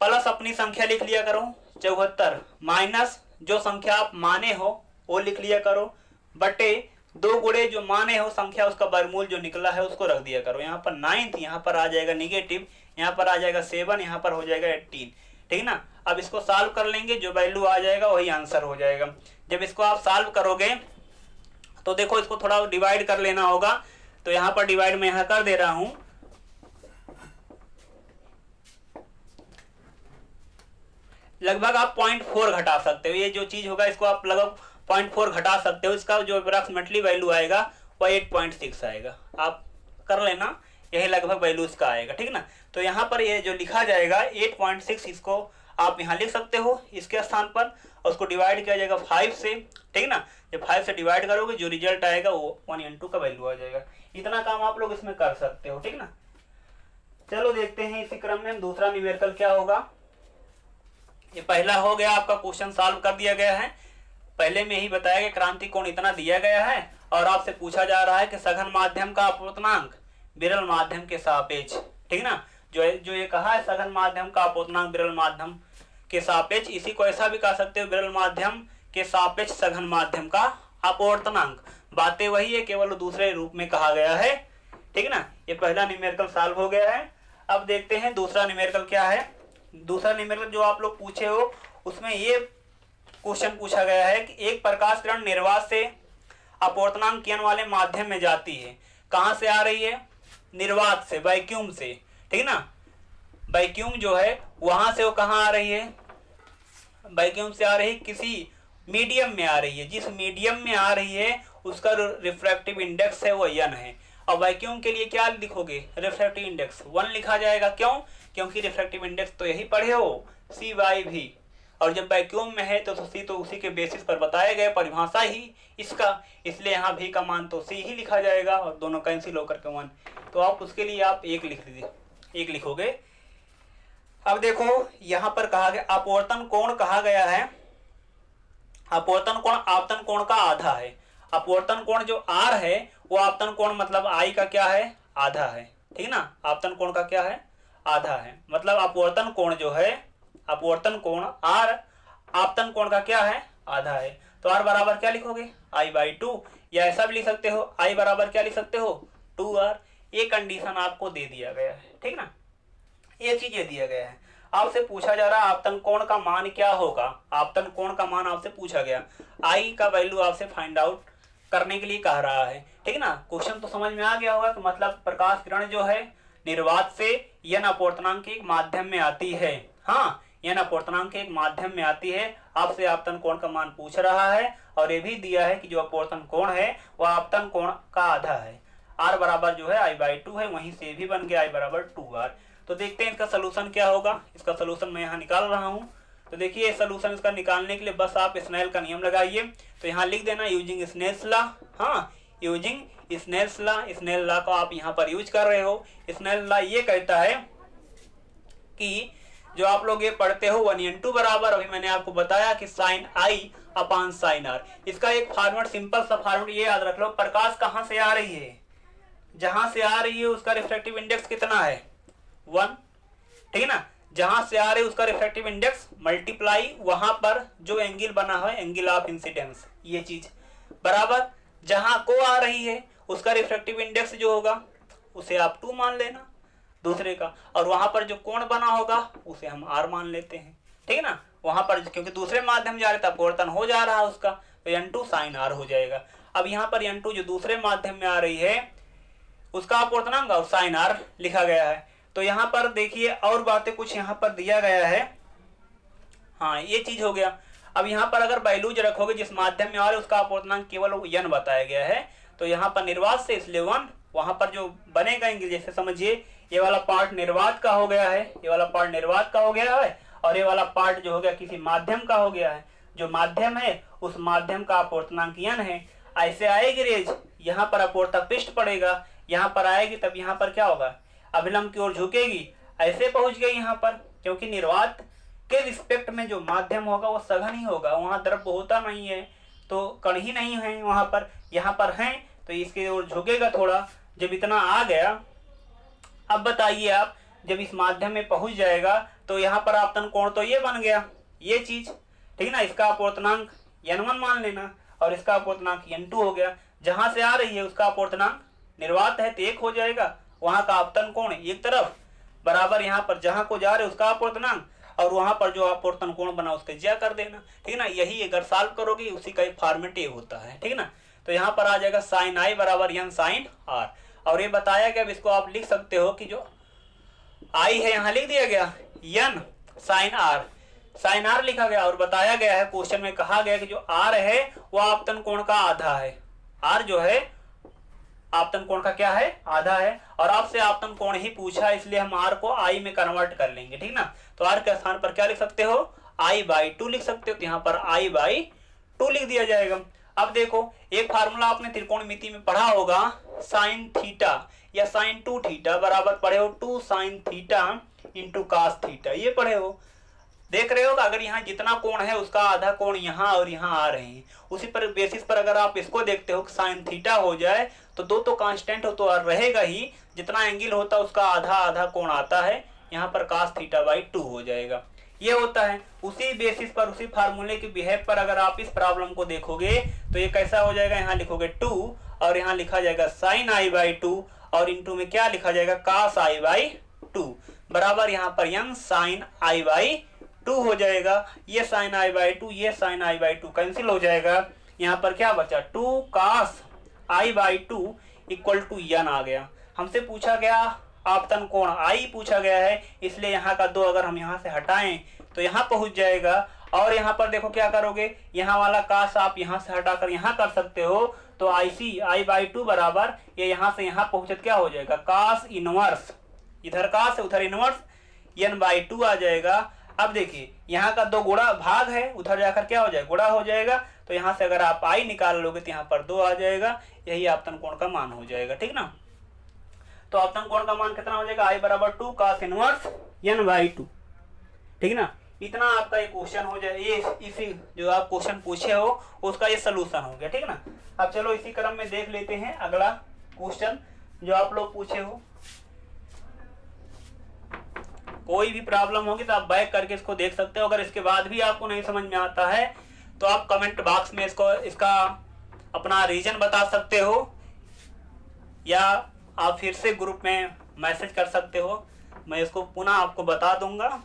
प्लस अपनी संख्या लिख लिया करो 74, माइनस जो संख्या आप माने हो वो लिख लिया करो, बटे 2 गुणे जो माने हो संख्या उसका वर्गमूल जो निकला है उसको रख दिया करो। यहाँ पर 9, यहाँ पर आ जाएगा नेगेटिव, यहाँ पर आ जाएगा 7, यहाँ पर हो जाएगा 18, ठीक ना। अब इसको सॉल्व कर लेंगे, जो वैल्यू आ जाएगा वही आंसर हो जाएगा। जब इसको आप सॉल्व करोगे तो देखो इसको थोड़ा डिवाइड कर लेना होगा, तो यहाँ पर डिवाइड मैं यहाँ कर दे रहा हूँ। लगभग आप 0.4 घटा सकते हो, ये जो चीज होगा इसको आप लगभग 0.4 घटा सकते हो। इसका जो अप्रॉक्सीमेटली वैल्यू आएगा वो 8.6 आएगा, आप कर लेना, यही लगभग वैल्यू इसका आएगा, ठीक ना। तो यहाँ पर ये जो लिखा जाएगा 8.6, इसको आप यहाँ लिख सकते हो इसके स्थान पर, और उसको डिवाइड किया जाएगा 5 से, ठीक ना। जब 5 से डिवाइड करोगे जो रिजल्ट आएगा वो 1/2 का वैल्यू आ जाएगा। इतना काम आप लोग इसमें कर सकते हो, ठीक ना। चलो देखते हैं इसी क्रम में दूसरा न्यूमेरिकल क्या होगा। ये पहला हो गया, आपका क्वेश्चन सॉल्व कर दिया गया है। पहले में ही बताया कि क्रांति कोण इतना दिया गया है और आपसे पूछा जा रहा है कि सघन माध्यम का अपवर्तनांक विरल माध्यम के सापेक्ष, ठीक ना। जो ये कहा है सघन माध्यम का अपवर्तनांक विरल माध्यम के सापेक्ष, इसी को ऐसा भी कह सकते हो विरल माध्यम के सापेक्ष सघन माध्यम का अपवर्तनांक। बातें वही है, केवल दूसरे रूप में कहा गया है, ठीक ना। ये पहला न्यूमेरिकल सॉल्व हो गया है। अब देखते हैं दूसरा न्यूमेरिकल क्या है। दूसरा न्यूमेरिकल जो आप लोग पूछे हो उसमें ये क्वेश्चन पूछा गया है कि एक प्रकाश किरण निर्वात से अपवर्तनांक किरण वाले माध्यम में जाती है। कहां से आ रही है? निर्वात से, वैक्यूम से, ठीक ना। वैक्यूम जो है वहां से वो कहां आ रही है? वैक्यूम से आ रही है, किसी मीडियम में आ रही है। जिस मीडियम में आ रही है उसका रिफ्रैक्टिव इंडेक्स है वो n है। और वैक्यूम के लिए क्या लिखोगे? रिफ्रैक्टिव इंडेक्स 1 लिखा जाएगा। क्यों? क्योंकि रिफ्रैक्टिव इंडेक्स तो यही पढ़े हो, C/V, और जब वैक्यूम में है तो C तो उसी के बेसिस पर बताया गया, परिभाषा ही इसका, इसलिए यहाँ V का मान तो C ही लिखा जाएगा और दोनों कैंसिल होकर के 1, तो आप उसके लिए आप 1 लिख लीजिए, 1 लिखोगे। अब देखो यहाँ पर कहा गया अपवर्तन कोण कहा गया है। अपवर्तन कोण आपतन कोण का आधा है। अपवर्तन कोण जो R है वो आपतन कोण मतलब I का क्या है? आधा है, ठीक ना। आपतन कोण का क्या है? आधा है, मतलब अपवर्तन कोण जो है, अपवर्तन कोण R आपतन कोण का क्या है? आधा है। तो R बराबर क्या लिखोगे? I/2, या ऐसा भी लिख सकते हो I बराबर क्या लिख सकते हो? 2R। ये कंडीशन आपको दे दिया गया है, ठीक ना। ये चीजें दिया गया है। आपसे पूछा जा रहा है आपतन कोण का मान क्या होगा। आपतन कोण का मान आपसे पूछा गया, I का वैल्यू आपसे फाइंड आउट करने के लिए कह रहा है, ठीक ना। क्वेश्चन तो समझ में आ गया होगा कि मतलब प्रकाश किरण जो है निर्वात से n अपवर्तनांक के एक माध्यम में आती है। हाँ, n अपवर्तनांक के एक माध्यम में आती है। आपसे आपतन कोण का मान पूछ रहा है और ये भी दिया है कि जो अपवर्तन कोण है वह आपतन कोण का आधा है। R बराबर जो है I/2 है, वहीं से भी बन गया I बराबर 2R। तो देखते हैं इसका सोल्यूशन क्या होगा। इसका सोल्यूशन मैं यहाँ निकाल रहा हूँ। तो देखिए सोल्यूशन इसका निकालने के लिए बस आप स्नेल का नियम लगाइए। तो यहाँ लिख देना यूजिंग स्नेल्स लॉ। हाँ, using Snell's law. Snell law को आप यहाँ पर यूज कर रहे हो। स्नेल लॉ ये कहता है कि जो आप लोग ये पढ़ते हो 1/2 बराबर, अभी मैंने आपको बताया कि sine I upon sine R। इसका एक फॉर्मूला, सिंपल सा फॉर्मूला ये याद रख लो। प्रकाश कहाँ से आ रही है? जहां से आ रही है उसका रिफ्रैक्टिव इंडेक्स कितना है? 1, ठीक है ना। जहां से आ रही है उसका रिफ्रैक्टिव इंडेक्स मल्टीप्लाई वहां पर जो एंगल बना है एंगल ऑफ इंसिडेंस, ये चीज बराबर जहां को आ रही है उसका रिफ्रैक्टिव इंडेक्स जो होगा उसे आप 2 मान लेना दूसरे का, और वहां पर जो कोण बना होगा उसे हम R मान लेते हैं, ठीक है ना। वहां पर क्योंकि दूसरे माध्यम जा रहे था, अपवर्तन हो जा रहा है उसका, तो n2 sin R हो जाएगा। अब यहाँ पर n2 जो दूसरे माध्यम में आ रही है उसका अपवर्तनांक और साइन R लिखा गया है। तो यहाँ पर देखिए और बातें कुछ यहाँ पर दिया गया है। हाँ, ये चीज हो गया। अब यहाँ पर अगर वैल्यूज रखोगे जिस माध्यम में आ रहे उसका अपवर्तनांक केवल n बताया गया है, तो यहाँ पर निर्वात से इसलिए 1, वहां पर जो बनेगा एंगल, जैसे समझिए ये वाला पार्ट निर्वात का हो गया है, ये वाला पार्ट निर्वात का हो गया है, और ये वाला पार्ट जो हो गया किसी माध्यम का हो गया है। जो माध्यम है उस माध्यम का अपवर्तनांक n है। ऐसे आएगी रेज, यहाँ पर अपवर्तक पृष्ठ पड़ेगा, यहाँ पर आएगी तब यहाँ पर क्या होगा, अभिलंब की ओर झुकेगी, ऐसे पहुंच गई यहाँ पर। क्योंकि निर्वात के रिस्पेक्ट में जो माध्यम होगा वो सघन ही होगा, वहां द्रव्य होता नहीं है, तो कण ही नहीं है वहां पर, यहाँ पर है तो इसकी ओर झुकेगा थोड़ा। जब इतना आ गया, अब बताइए आप जब इस माध्यम में पहुंच जाएगा तो यहाँ पर आपतन कोण तो ये बन गया, ये चीज, ठीक ना। इसका अपवर्तनांक n1 मान लेना और इसका अपवर्तनांक n2 हो गया। जहां से आ रही है उसका अपवर्तनांक निर्वात है तो 1 हो जाएगा, वहां का आपतन कोण एक तरफ बराबर यहाँ पर जहां को जा रहे उसका अपवर्तनांक, और वहां पर जो अपवर्तन कोण बना उसके ज्या कर देना, ठीक ना। यही अगर सॉल्व करोगे उसी का एक फॉर्मेट ये होता है, ठीक ना। तो यहाँ पर आ जाएगा साइन आई बराबर n साइन आर, और ये बताया गया, अब इसको आप लिख सकते हो कि जो आई है यहाँ लिख दिया गया n साइन आर लिखा गया, और बताया गया है क्वेश्चन में कहा गया कि जो आर है वो आपतन कोण का आधा है। आर जो है आपतन कोण का क्या है, आधा है, और आपसे आपतन कोण ही पूछा इसलिए हम आर को आई में कन्वर्ट कर लेंगे, ठीक ना। तो आर के स्थान पर क्या लिख सकते हो, I/2 लिख सकते हो, तो यहाँ पर I/2 लिख दिया जाएगा। अब देखो एक फार्मूला आपने त्रिकोणमिति में पढ़ा होगा, साइन थीटा या साइन 2 थीटा बराबर पढ़े हो 2 sine theta into cos theta, ये पढ़े हो। देख रहे हो कि अगर यहाँ जितना कोण है उसका आधा कोण यहाँ और यहाँ आ रहे हैं, उसी पर बेसिस पर अगर आप इसको देखते हो कि साइन थीटा हो जाए तो दो तो कांस्टेंट हो तो रहेगा ही, जितना एंगल होता है उसका आधा आधा कोण आता है, यहाँ पर कास थीटा बाई 2 हो जाएगा, ये होता है। उसी बेसिस पर उसी फार्मूले के बिहेव पर अगर आप इस प्रॉब्लम को देखोगे तो ये कैसा हो जाएगा, यहाँ लिखोगे 2 और यहाँ लिखा जाएगा साइन I/2 और इंटू में क्या लिखा जाएगा कास I/2 बराबर यहाँ पर n साइन I/2 हो जाएगा। ये साइन I/2 ये साइन I/2 कैंसिल हो जाएगा, यहाँ पर क्या बचा 2 कास I/2 इक्वल टू n आ गया। हमसे पूछा गया आपतन कोण I पूछा गया है, इसलिए यहाँ का 2 अगर हम यहाँ से हटाएं तो यहाँ पहुंच जाएगा। और यहाँ पर देखो क्या करोगे, यहाँ वाला कास आप यहाँ से हटाकर यहाँ कर सकते हो, तो I/2 बराबर ये यहाँ से यहाँ पहुंचत क्या हो जाएगा कास इनवर्स, इधर कास उधर इनवर्स n/2 आ जाएगा। अब देखिए यहाँ का 2 गुणा भाग है, उधर जाकर क्या हो जाएगा गुणा हो जाएगा, तो यहाँ से अगर आप I निकाल लोगे तो यहाँ पर 2 आ जाएगा, यही आपतन कोण का मान हो जाएगा, ठीक ना। तो आपतन कोण का मान कितना हो जाएगा I बराबर 2 कास इनवर्स n/2, ठीक ना। इतना आपका ये क्वेश्चन हो जाए, ये इसी जो आप क्वेश्चन पूछे हो उसका ये सलूशन हो गया, ठीक ना। अब चलो इसी क्रम में देख लेते हैं अगला क्वेश्चन जो आप लोग पूछे हो। कोई भी प्रॉब्लम होगी तो आप बैक करके इसको देख सकते हो। अगर इसके बाद भी आपको नहीं समझ में आता है तो आप कमेंट बॉक्स में इसका अपना रीजन बता सकते हो, या आप फिर से ग्रुप में मैसेज कर सकते हो, मैं इसको पुनः आपको बता दूंगा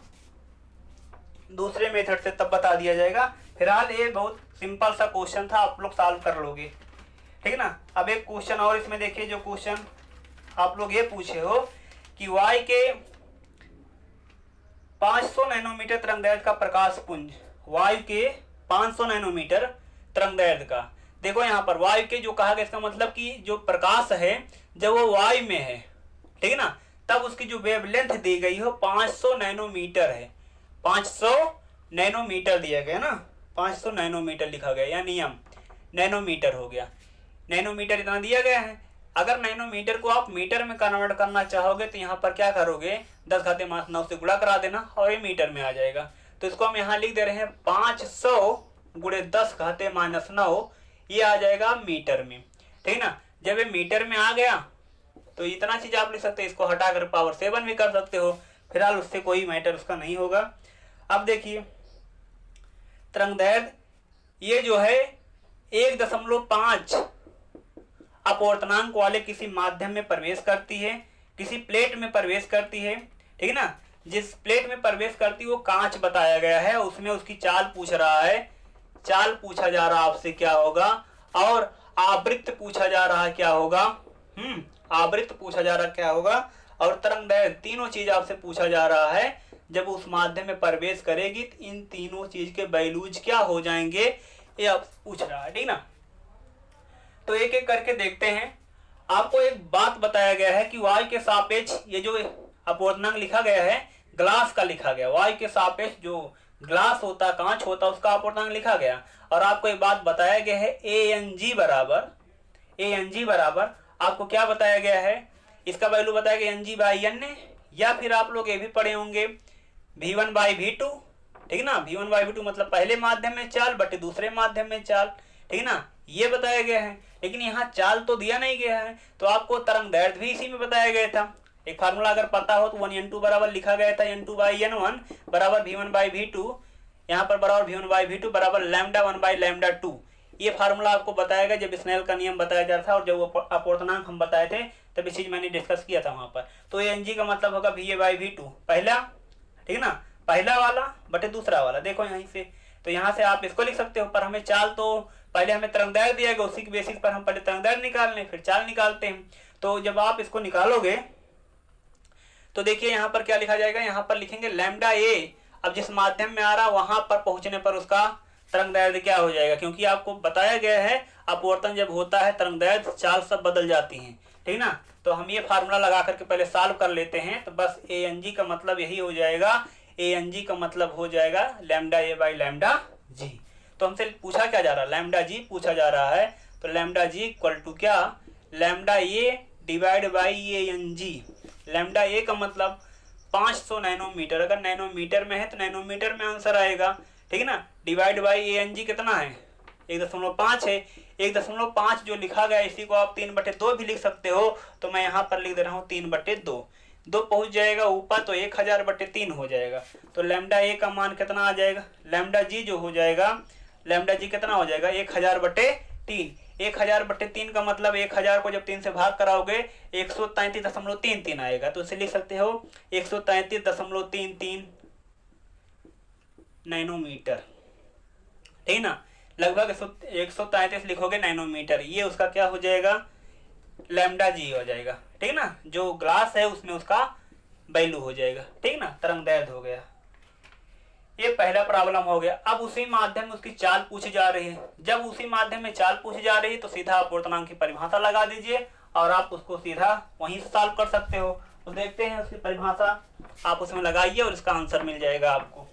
दूसरे मेथड से, तब बता दिया जाएगा। फिलहाल ये बहुत सिंपल सा क्वेश्चन था, आप लोग सॉल्व कर लोगे, ठीक ना। अब एक क्वेश्चन और इसमें देखिए, जो क्वेश्चन आप लोग ये पूछे हो कि y के 500 नैनोमीटर तरंगदैर्घ्य का प्रकाश पुंज, वायु के 500 नैनोमीटर तरंगदैर्घ्य का, देखो यहाँ पर वायु के जो कहा गया, इसका मतलब कि जो प्रकाश है जब वो वायु में है, ठीक है ना, तब उसकी जो वेवलेंथ दी गई हो 500 नैनोमीटर है। 500 नैनोमीटर दिया गया ना, 500 नैनोमीटर लिखा गया, या नियम नैनोमीटर हो गया, नैनोमीटर इतना दिया गया है। अगर नैनोमीटर को आप मीटर में कन्वर्ट करना चाहोगे तो यहाँ पर क्या करोगे 10⁻9 से गुणा करा देना और ये मीटर में आ जाएगा। तो इसको हम यहाँ लिख दे रहे हैं 500 गुणे 10⁻9, ये आ जाएगा मीटर में, ठीक ना। जब ये मीटर में आ गया तो इतना चीज आप लिख सकते हैं, इसको हटाकर पावर 7 भी कर सकते हो, फिलहाल उससे कोई मैटर उसका नहीं होगा। अब देखिए तरंगदैर्घ्य ये जो है 1.5 अपवर्तनांक वाले किसी माध्यम में प्रवेश करती है, किसी प्लेट में प्रवेश करती है, ठीक है ना। जिस प्लेट में प्रवेश करती है वो कांच बताया गया है, उसमें उसकी चाल पूछ रहा है, चाल पूछा जा रहा आपसे क्या होगा, और आवृत्त पूछा जा रहा क्या होगा, आवृत्त पूछा जा रहा क्या होगा, और तरंगदैर्घ्य, तीनों चीज आपसे पूछा जा रहा है। जब उस माध्यम में प्रवेश करेगी तो इन तीनों चीज के वैल्यूज क्या हो जाएंगे, ये आप पूछ रहा है, ठीक ना। तो एक एक करके देखते हैं। आपको एक बात बताया गया है कि y के सापेक्ष ये जो अपवर्तनांक लिखा गया है ग्लास का लिखा गया, y के सापेक्ष जो ग्लास होता है, कांच होता है, उसका अपवर्तनांक लिखा गया। और आपको एक बात बताया गया है ANG बराबर आपको क्या बताया गया है, इसका वैल्यू बताया गया NG/N, या फिर आप लोग ये भी पढ़े होंगे V1/V2, ठीक ना। V1/V2 मतलब पहले माध्यम में चाल बटे दूसरे माध्यम में चाल, ठीक ना, ये बताया गया है। लेकिन यहाँ चाल तो दिया नहीं गया है, तो आपको तरंग दैर्ध्य भी इसी में बताया गया था। एक फार्मूला अगर पता हो तो 1N2 बराबर लिखा गया था N2/N1 बराबर V1/V2, यहाँ पर बराबर V1/V2 बराबर λ1/λ2। ये फार्मूला आपको बताया गया जब स्नेल का नियम बताया जा रहा था, और जब वो अपवर्तनांक हम बताए थे तब इस चीज मैंने डिस्कस किया था वहां पर। तो ANG का मतलब होगा VA/V2 पहला, ठीक ना, पहला वाला बटे दूसरा वाला। देखो यहीं से, तो यहाँ से आप इसको लिख सकते हो, पर हमें चाल तो पहले हमें तरंगदैर्ध्य दिया गया, उसी के बेसिस पर हम पहले तरंगदैर्ध्य निकाल लें फिर चाल निकालते हैं। तो जब आप इसको निकालोगे तो देखिए यहाँ पर क्या लिखा जाएगा, यहाँ पर लिखेंगे λA। अब जिस माध्यम में आ रहा वहां पर पहुंचने पर उसका तरंगदैर्ध्य क्या हो जाएगा, क्योंकि आपको बताया गया है अपवर्तन जब होता है तरंगदैर्ध्य चाल सब बदल जाती हैं, ठीक ना। तो हम ये फार्मूला लगा करके पहले सॉल्व कर लेते हैं। तो बस ANG का मतलब यही हो जाएगा, ANG का मतलब हो जाएगा λA/λg। तो हमसे पूछा क्या जा रहा है, λg पूछा जा रहा है। तो λg इक्वल टू क्या, λA divide by ANG। λA का मतलब 500 नैनोमीटर, अगर नैनोमीटर में है तो नैनोमीटर में आंसर आएगा, ठीक है ना। डिवाइड बाई ANG कितना है, 1.5 है। 1.5 जो लिखा गया इसी को आप 3/2 भी लिख सकते हो, तो मैं यहाँ पर लिख दे रहा हूँ 3/2। 2 पहुंच जाएगा ऊपर तो 1000/3 हो जाएगा। तो λA का मान कितना आ जाएगा, λg जो हो जाएगा, λg कितना हो जाएगा 1000/3। 1000/3 का मतलब 1000 को जब 3 से भाग कराओगे 133.33 आएगा। तो इसे लिख सकते हो 133.33 नैनोमीटर, ठीक ना। लगभग 133 लिखोगे नैनोमीटर, ये उसका क्या हो जाएगा, λg हो जाएगा, ठीक ना। जो ग्लास है उसमें उसका वैल्यू हो जाएगा, ठीक ना, तरंगदैर्ध्य हो गया। ये पहला प्रॉब्लम हो गया। अब उसी माध्यम में उसकी चाल पूछी जा रही है। जब उसी माध्यम में चाल पूछी जा रही है तो सीधा अपवर्तनांक की परिभाषा लगा दीजिए और आप उसको सीधा वहीं से सॉल्व कर सकते हो। तो देखते हैं उसकी परिभाषा, आप उसमें लगाइए और इसका आंसर मिल जाएगा आपको।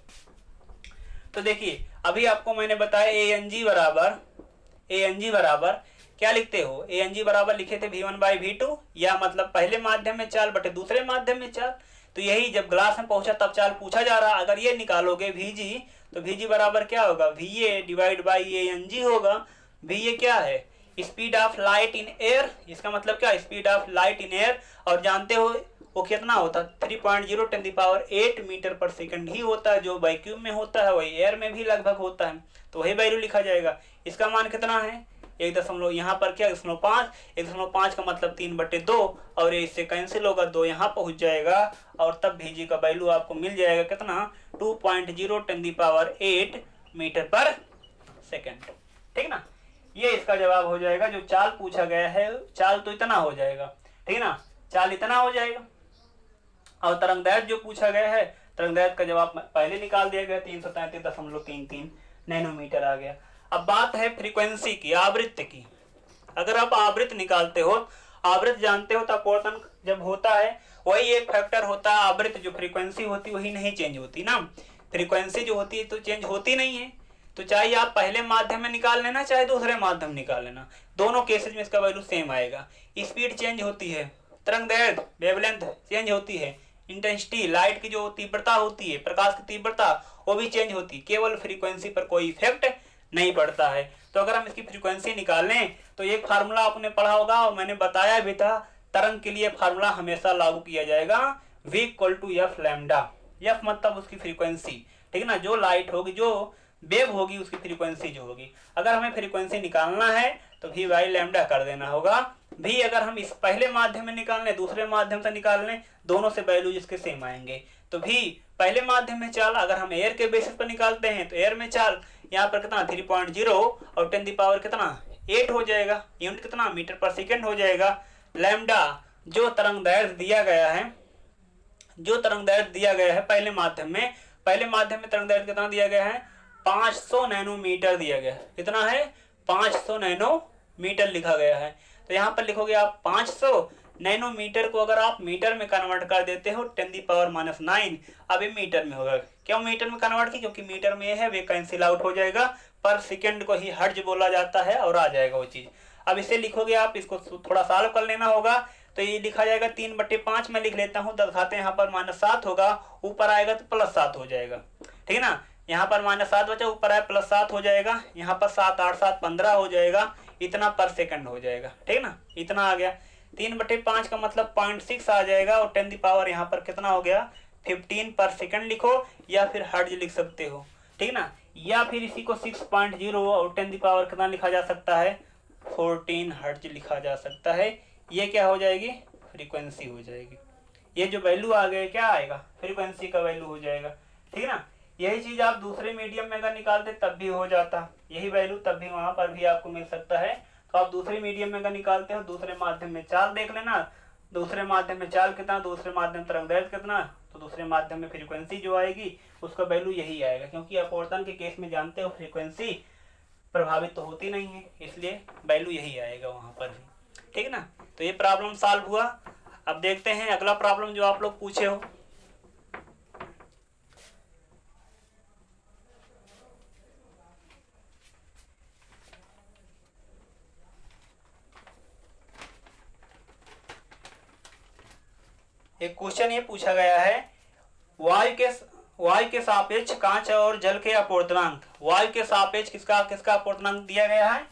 तो देखिए अभी आपको मैंने बताया ANG बराबर क्या लिखते हो, ANG बराबर लिखे थे V1/V2, या मतलब पहले माध्यम में चाल बटे दूसरे माध्यम में चाल। तो यही जब ग्लास में पहुंचा तब चाल पूछा जा रहा। अगर ये निकालोगे VG, तो VG बराबर क्या होगा, VA डिवाइड बाई ANG होगा। VA क्या है, speed of light in air, इसका मतलब क्या, speed of light in air. और जानते हो वो कितना होता है, 3.0 × 10⁸ मीटर पर सेकंड ही होता है। जो वैक्यूम में होता है वही एयर में भी लगभग होता है, तो वही वैल्यू लिखा जाएगा। इसका मान कितना है, 1 यहाँ पर क्या 1.5, 1.5 का मतलब 3/2, और ये इससे कैंसिल होगा, 2 यहाँ पहुंच जाएगा, और तब VG का वैल्यू आपको मिल जाएगा कितना, 2.0 × 10⁸ मीटर पर सेकंड, ठीक ना। ये इसका जवाब हो जाएगा। जो चाल पूछा गया है, चाल तो इतना हो जाएगा, ठीक ना, चाल इतना हो जाएगा। और तरंगदैर्ध्य जो पूछा गया है, तरंगदैर्ध्य का जवाब पहले निकाल दिया गया, 333.33 नैनोमीटर आ गया। अब बात है फ्रीक्वेंसी की, आवृत्ति की। अगर आप आवृत्ति निकालते हो, आवृत्ति जानते हो तो अपवर्तन जब होता है वही एक फैक्टर होता है। आवृत्ति जो फ्रीक्वेंसी होती वही नहीं चेंज होती ना, फ्रीक्वेंसी जो होती है तो चेंज होती नहीं है। तो चाहे आप पहले माध्यम में निकाल लेना चाहे दूसरे माध्यम निकाल लेना, दोनों केसेज में इसका वैल्यू सेम आएगा। स्पीड चेंज होती है, तरंगदैर्ध्य वेवलेंथ चेंज होती है, इंटेंसिटी लाइट की जो तीव्रता होती है, प्रकाश की तीव्रता वो भी चेंज होती है। केवल फ्रीक्वेंसी पर कोई इफेक्ट नहीं पड़ता है। तो अगर हम इसकी फ्रीक्वेंसी निकाल लें तो एक फार्मूला आपने पढ़ा होगा और मैंने बताया भी था, तरंग के लिए फार्मूला हमेशा लागू किया जाएगा, V = F लैम्डा। F मतलब उसकी फ्रीक्वेंसी, ठीक है ना, जो लाइट होगी, जो वेव होगी उसकी फ्रीक्वेंसी जो होगी। अगर हमें फ्रीक्वेंसी निकालना है तो V/λ कर देना होगा। भी अगर हम इस पहले माध्यम में निकाल लें, दूसरे माध्यम से निकाल लें, दोनों से वैल्यू जिसके सेम आएंगे। तो भी पहले माध्यम में चाल, अगर हम एयर के बेसिस पर निकालते हैं तो एयर में चाल यहाँ पर कितना 3.0 और 10⁻⁸ कितना 8 हो जाएगा। यूनिट कितना मीटर पर सेकंड हो जाएगा। लैम्डा जो तरंगदैर्ध्य दिया गया है, जो तरंगदैर्ध्य दिया गया है पहले माध्यम में तरंगदैर्ध्य कितना दिया गया है, 500 नैनोमीटर दिया गया है। कितना है, 500 नैनोमीटर लिखा गया है। तो यहाँ पर लिखोगे आप 500 नैनोमीटर को अगर आप मीटर में कन्वर्ट कर देते हो 10⁻⁹। अब ये मीटर में होगा। क्यों मीटर में कन्वर्ट की? क्योंकि मीटर में है वे कैंसिल आउट हो जाएगा, पर सेकेंड को ही हर्ज बोला जाता है और आ जाएगा वो चीज। अब इसे लिखोगे आप, इसको थोड़ा सॉल्व कर लेना होगा। तो ये लिखा जाएगा 3/5 में लिख लेता हूँ, दर्शाते हैं यहाँ पर -7 होगा, ऊपर आएगा तो +7 हो जाएगा, ठीक है ना। यहाँ पर -7 बचा, ऊपर आया +7 हो जाएगा, यहाँ पर 7 8 7 15 हो जाएगा, इतना पर सेकंड हो जाएगा, ठीक है ना, इतना आ गया। 3/5 का मतलब 0.6 आ जाएगा, और 10 द पावर यहाँ पर कितना हो गया 15 पर सेकंड लिखो, या फिर हर्ज लिख सकते हो, ठीक ना। या फिर इसी को 6.0 और 10 द पावर कितना लिखा जा सकता है 14 हर्ज लिखा जा सकता है। ये क्या हो जाएगी फ्रीक्वेंसी हो जाएगी। ये जो वैल्यू आ गए क्या आएगा फ्रीक्वेंसी का वैल्यू हो जाएगा, ठीक है ना। यही चीज आप दूसरे मीडियम में अगर निकालते तब भी हो जाता, यही वैल्यू तब भी वहां पर भी आपको मिल सकता है। तो आप दूसरे मीडियम में अगर निकालते हो, दूसरे माध्यम में चाल देख लेना, दूसरे माध्यम में चाल कितना, दूसरे माध्यम तरंगदैर्घ्य कितना, तो दूसरे माध्यम में फ्रीक्वेंसी जो आएगी उसका वैल्यू यही आएगा। क्योंकि अपवर्तन के केस में जानते हो फ्रीक्वेंसी प्रभावित तो होती नहीं है, इसलिए वैल्यू यही आएगा वहां पर भी, ठीक है ना। तो ये प्रॉब्लम सॉल्व हुआ। अब देखते हैं अगला प्रॉब्लम जो आप लोग पूछे हो। एक क्वेश्चन ये पूछा गया है, वायु के सापेक्ष कांच और जल के अपवर्तनांक। वायु के सापेक्ष किसका किसका अपवर्तनांक दिया गया है,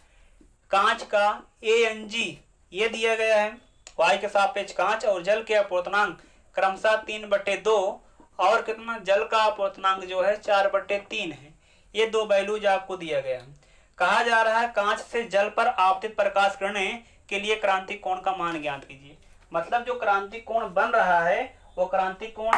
कांच का ANG ये दिया गया है। वायु के सापेक्ष कांच और जल के अपवर्तनांक क्रमशः 3/2 और कितना जल का अपवर्तनांक जो है 4/3 है। ये दो वैल्यूज आपको दिया गया है। कहा जा रहा है कांच से जल पर आपतित प्रकाश किरणें के लिए क्रांति कोण का मान ज्ञात कीजिए। मतलब जो क्रांति कोण बन रहा है वो क्रांति कोण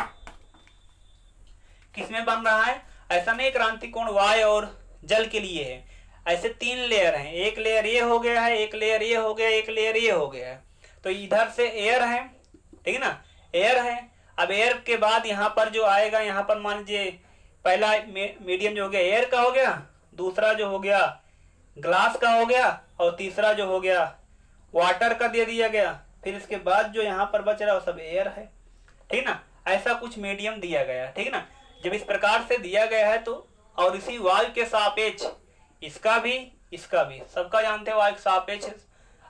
किसमें बन रहा है, ऐसा नहीं क्रांति कोण वायु और जल के लिए है, ऐसे 3 लेयर हैं। एक लेयर ये हो गया है, एक लेयर ये हो गया, एक लेयर ये हो गया है। तो इधर से एयर है, ठीक है ना, एयर है। अब एयर के बाद यहाँ पर जो आएगा, यहाँ पर मान लीजिए पहला मीडियम जो हो गया एयर का हो गया, दूसरा जो हो गया ग्लास का हो गया, और तीसरा जो हो गया वाटर का दे दिया गया। फिर इसके बाद जो यहाँ पर बच रहा है वो सब एयर है, ठीक ना। ऐसा कुछ मीडियम दिया गया है, ठीक ना। जब इस प्रकार से दिया गया है तो, और इसी वायु के सापेक्ष इसका भी इसका भी सबका जानते हो वायु के सापेक्ष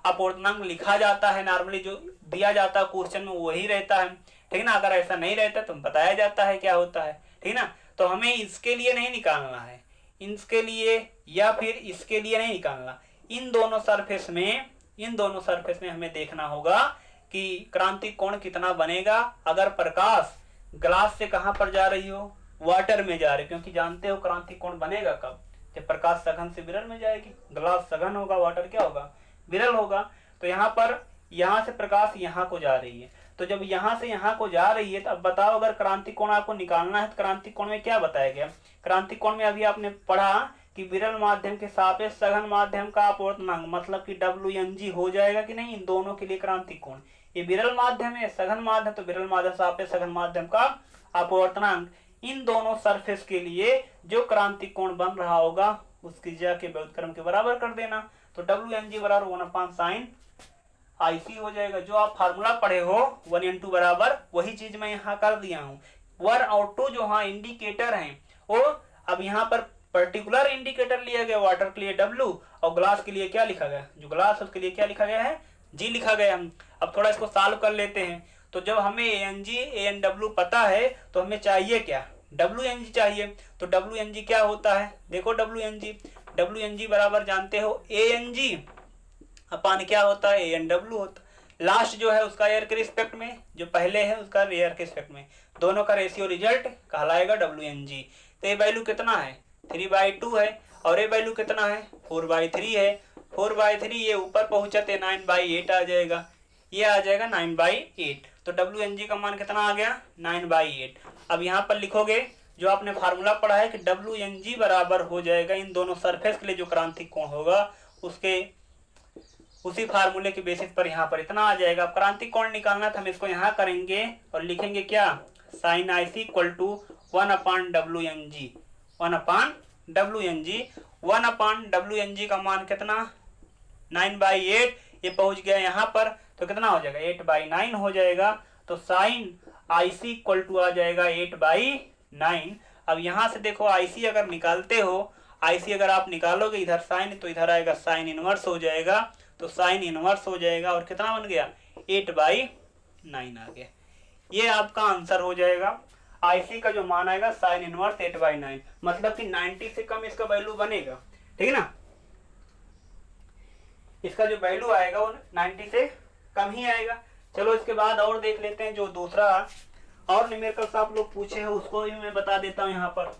अपवर्तनांक लिखा जाता है। नॉर्मली जो दिया जाता है क्वेश्चन में वही रहता है, ठीक ना। अगर ऐसा नहीं रहता तो बताया जाता है क्या होता है, ठीक ना। तो हमें इसके लिए नहीं निकालना है, इसके लिए या फिर इसके लिए नहीं निकालना। इन दोनों सरफेस में हमें देखना होगा कि क्रांति कोण कितना बनेगा अगर प्रकाश ग्लास से कहां पर जा रही हो, वाटर में जा रही, क्योंकि जानते हो क्रांति कोण बनेगा कब, जब प्रकाश सघन से विरल में जाएगी। ग्लास सघन होगा, वाटर क्या होगा विरल होगा। तो यहाँ पर यहाँ से प्रकाश यहाँ को जा रही है, तो जब यहाँ से यहाँ को जा रही है तो अब बताओ अगर क्रांति कोण आपको निकालना है तो क्रांति कोण में क्या बताया गया। क्रांति कोण में अभी आपने पढ़ा कि विरल माध्यम के सापेक्ष सघन माध्यम का अपवर्तनांक मतलब कि WNG हो जाएगा कि नहीं, इन दोनों के लिए क्रांति कोण। ये विरल माध्यम है, सघन माध्यम, तो विरल माध्यम सापेक्ष सघन माध्यम का अपवर्तनांक, इन दोनों सरफेस के लिए जो क्रांति कोण बन रहा होगा उसकी ज्या के व्युत्क्रम के बराबर कर देना। तो WNG बराबर 1/sin IC हो जाएगा। जो आप फार्मूला पढ़े हो 1n2 बराबर वही चीज मैं यहाँ कर दिया हूँ। 1 और 2 जो हाँ इंडिकेटर हैं वो अब यहाँ पर पर्टिकुलर इंडिकेटर लिया गया, वाटर के लिए W और ग्लास के लिए क्या लिखा गया, जो ग्लास उसके लिए क्या लिखा गया है G लिखा गया। अब थोड़ा इसको सॉल्व कर लेते हैं। तो जब हमें ANG ANW पता है तो हमें चाहिए क्या WNG चाहिए। तो WNG क्या होता है, देखो WNG बराबर जानते हो ANG अपान क्या होता है ANW होता है। लास्ट जो है उसका एयर के रिस्पेक्ट में, जो पहले है उसका एयर के रिस्पेक्ट में, दोनों का रेशियो रिजल्ट कहलाएगा WNG। तो ये वैल्यू कितना है 3/2 है, और ये वैल्यू कितना है 4/3 है। 4/3 ये ऊपर पहुंचते 9/8 आ जाएगा, ये आ जाएगा 9/8। तो WNG का मान कितना आ गया 9/8। अब यहाँ पर लिखोगे जो आपने फार्मूला पढ़ा है कि WNG बराबर हो जाएगा इन दोनों सरफेस के लिए जो क्रांतिक कोण होगा उसके उसी फार्मूले के बेसिस पर यहाँ पर इतना आ जाएगा। अब क्रांतिक कोण निकालना था, हम इसको यहाँ करेंगे और लिखेंगे क्या sin IC = 1/WNG। 1/WNG का मान कितना 9/8 ये पहुंच गया यहाँ पर, तो कितना हो जाएगा 8/9 हो जाएगा। तो साइन IC इक्वल टू आ जाएगा 8/9। अब यहाँ से देखो IC अगर निकालते हो, IC अगर आप निकालोगे इधर साइन, तो इधर आएगा साइन इनवर्स हो जाएगा, तो साइन इनवर्स हो जाएगा और कितना बन गया 8/9 आ गया। ये आपका आंसर हो जाएगा। IC का जो मान आएगा साइन इनवर्स 8/9, मतलब कि 90 से कम इसका वैल्यू बनेगा, ठीक है ना। इसका जो वैल्यू आएगा वो 90 से कम ही आएगा। चलो इसके बाद और देख लेते हैं, जो दूसरा और न्यूमेरिकल्स आप लोग पूछे हैं उसको भी मैं बता देता हूं यहाँ पर।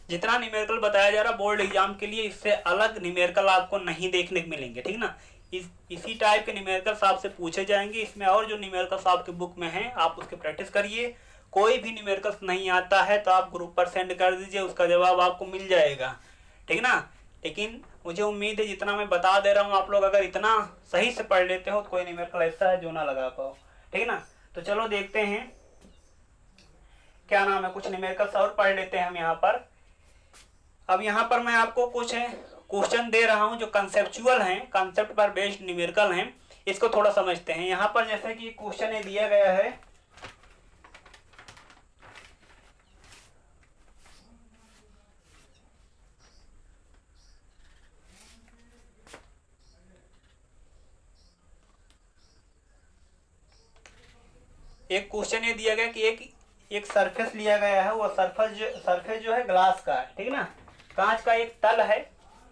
जितना न्यूमेरिकल बताया जा रहा बोर्ड एग्जाम के लिए, इससे अलग न्यूमेरिकल आपको नहीं देखने को मिलेंगे, ठीक ना। इसी टाइप के न्यूमेरिकल्स आपसे पूछे जाएंगे। इसमें और जो न्यूमेरिकल्स आपके बुक में हैं आप उसकी प्रैक्टिस करिए। कोई भी न्यूमेरिकल्स नहीं आता है तो आप ग्रुप पर सेंड कर दीजिए, उसका जवाब आपको मिल जाएगा, ठीक ना। लेकिन मुझे उम्मीद है जितना मैं बता दे रहा हूँ आप लोग अगर इतना सही से पढ़ लेते हो तो कोई न्यूमेरिकल ऐसा है जो ना लगा पाओ, ठीक ना। तो चलो देखते हैं क्या नाम है, कुछ न्यूमेरिकल्स और पढ़ लेते हैं हम यहाँ पर। अब यहाँ पर मैं आपको कुछ क्वेश्चन दे रहा हूँ जो कंसेप्चुअल हैं, कंसेप्ट पर बेस्ड न्यूमेरिकल हैं। इसको थोड़ा समझते हैं। यहाँ पर जैसे कि क्वेश्चन ये दिया गया है, एक क्वेश्चन ये दिया गया कि एक सरफेस लिया गया है, वो सरफेस जो है ग्लास का है, ठीक ना। कांच का एक तल है,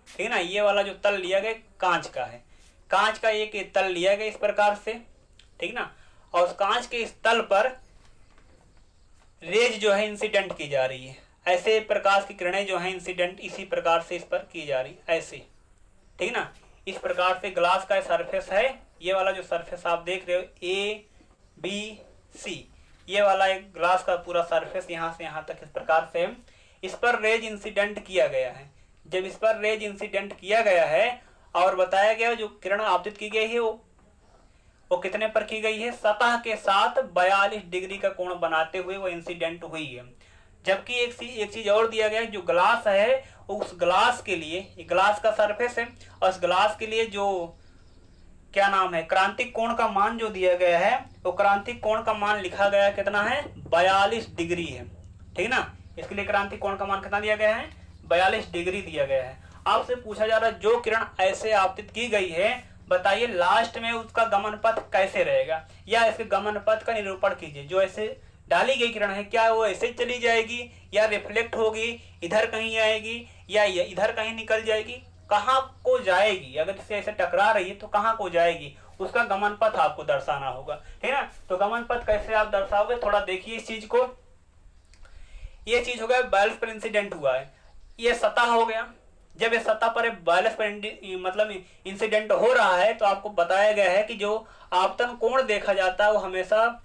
ठीक ना। ये वाला जो तल लिया गया कांच का है, कांच का एक तल लिया गया इस प्रकार से, ठीक ना। और उस कांच के इस तल पर रेज जो है इंसिडेंट की जा रही है, ऐसे प्रकाश की किरणें जो है इंसिडेंट इसी प्रकार से इस पर की जा रही है, ऐसे, ठीक ना। इस प्रकार से ग्लास का सरफेस है, ये वाला जो सरफेस आप देख रहे हो ABC, ये वाला एक ग्लास का पूरा सरफेस यहाँ से यहाँ तक इस प्रकार से इस पर रेज इंसिडेंट किया गया है। जब इस पर रेज इंसिडेंट किया गया है और बताया गया जो किरण आपतित की गई है वो कितने पर की गई है, सतह के साथ 42 डिग्री का कोण बनाते हुए वो इंसिडेंट हुई है। जबकि एक चीज और दिया गया है, जो ग्लास है उस ग्लास के लिए, ग्लास का सरफेस है और उस ग्लास के लिए जो क्या नाम है क्रांतिक कोण का मान जो दिया गया है, वो क्रांतिक कोण का मान लिखा गया कितना है 42 डिग्री है, ठीक ना। इसके लिए क्रांतिक कोण का मान कितना दिया गया है 42 डिग्री दिया गया है। आपसे पूछा जा रहा है जो किरण ऐसे आपतित की गई है बताइए लास्ट में उसका गमन पथ कैसे रहेगा, या इसके गमन पथ का निरूपण कीजिए। जो ऐसे डाली गई किरण है क्या वो ऐसे चली जाएगी या रिफ्लेक्ट होगी, इधर कहीं आएगी या इधर कहीं निकल जाएगी, कहाँ को जाएगी, अगर इसे ऐसे टकरा रही है तो कहाँ को जाएगी, उसका गमन पथ आपको दर्शाना होगा, ठीक है ना। तो गमन पथ कैसे आप दर्शाओगे, थोड़ा देखिए इस चीज को। ये चीज हो गया 42 पर इंसिडेंट हुआ है, ये सतह हो गया। जब ये सतह पर 42 पर मतलब इंसिडेंट हो रहा है तो आपको बताया गया है कि जो आपतन कोण देखा जाता है वो हमेशा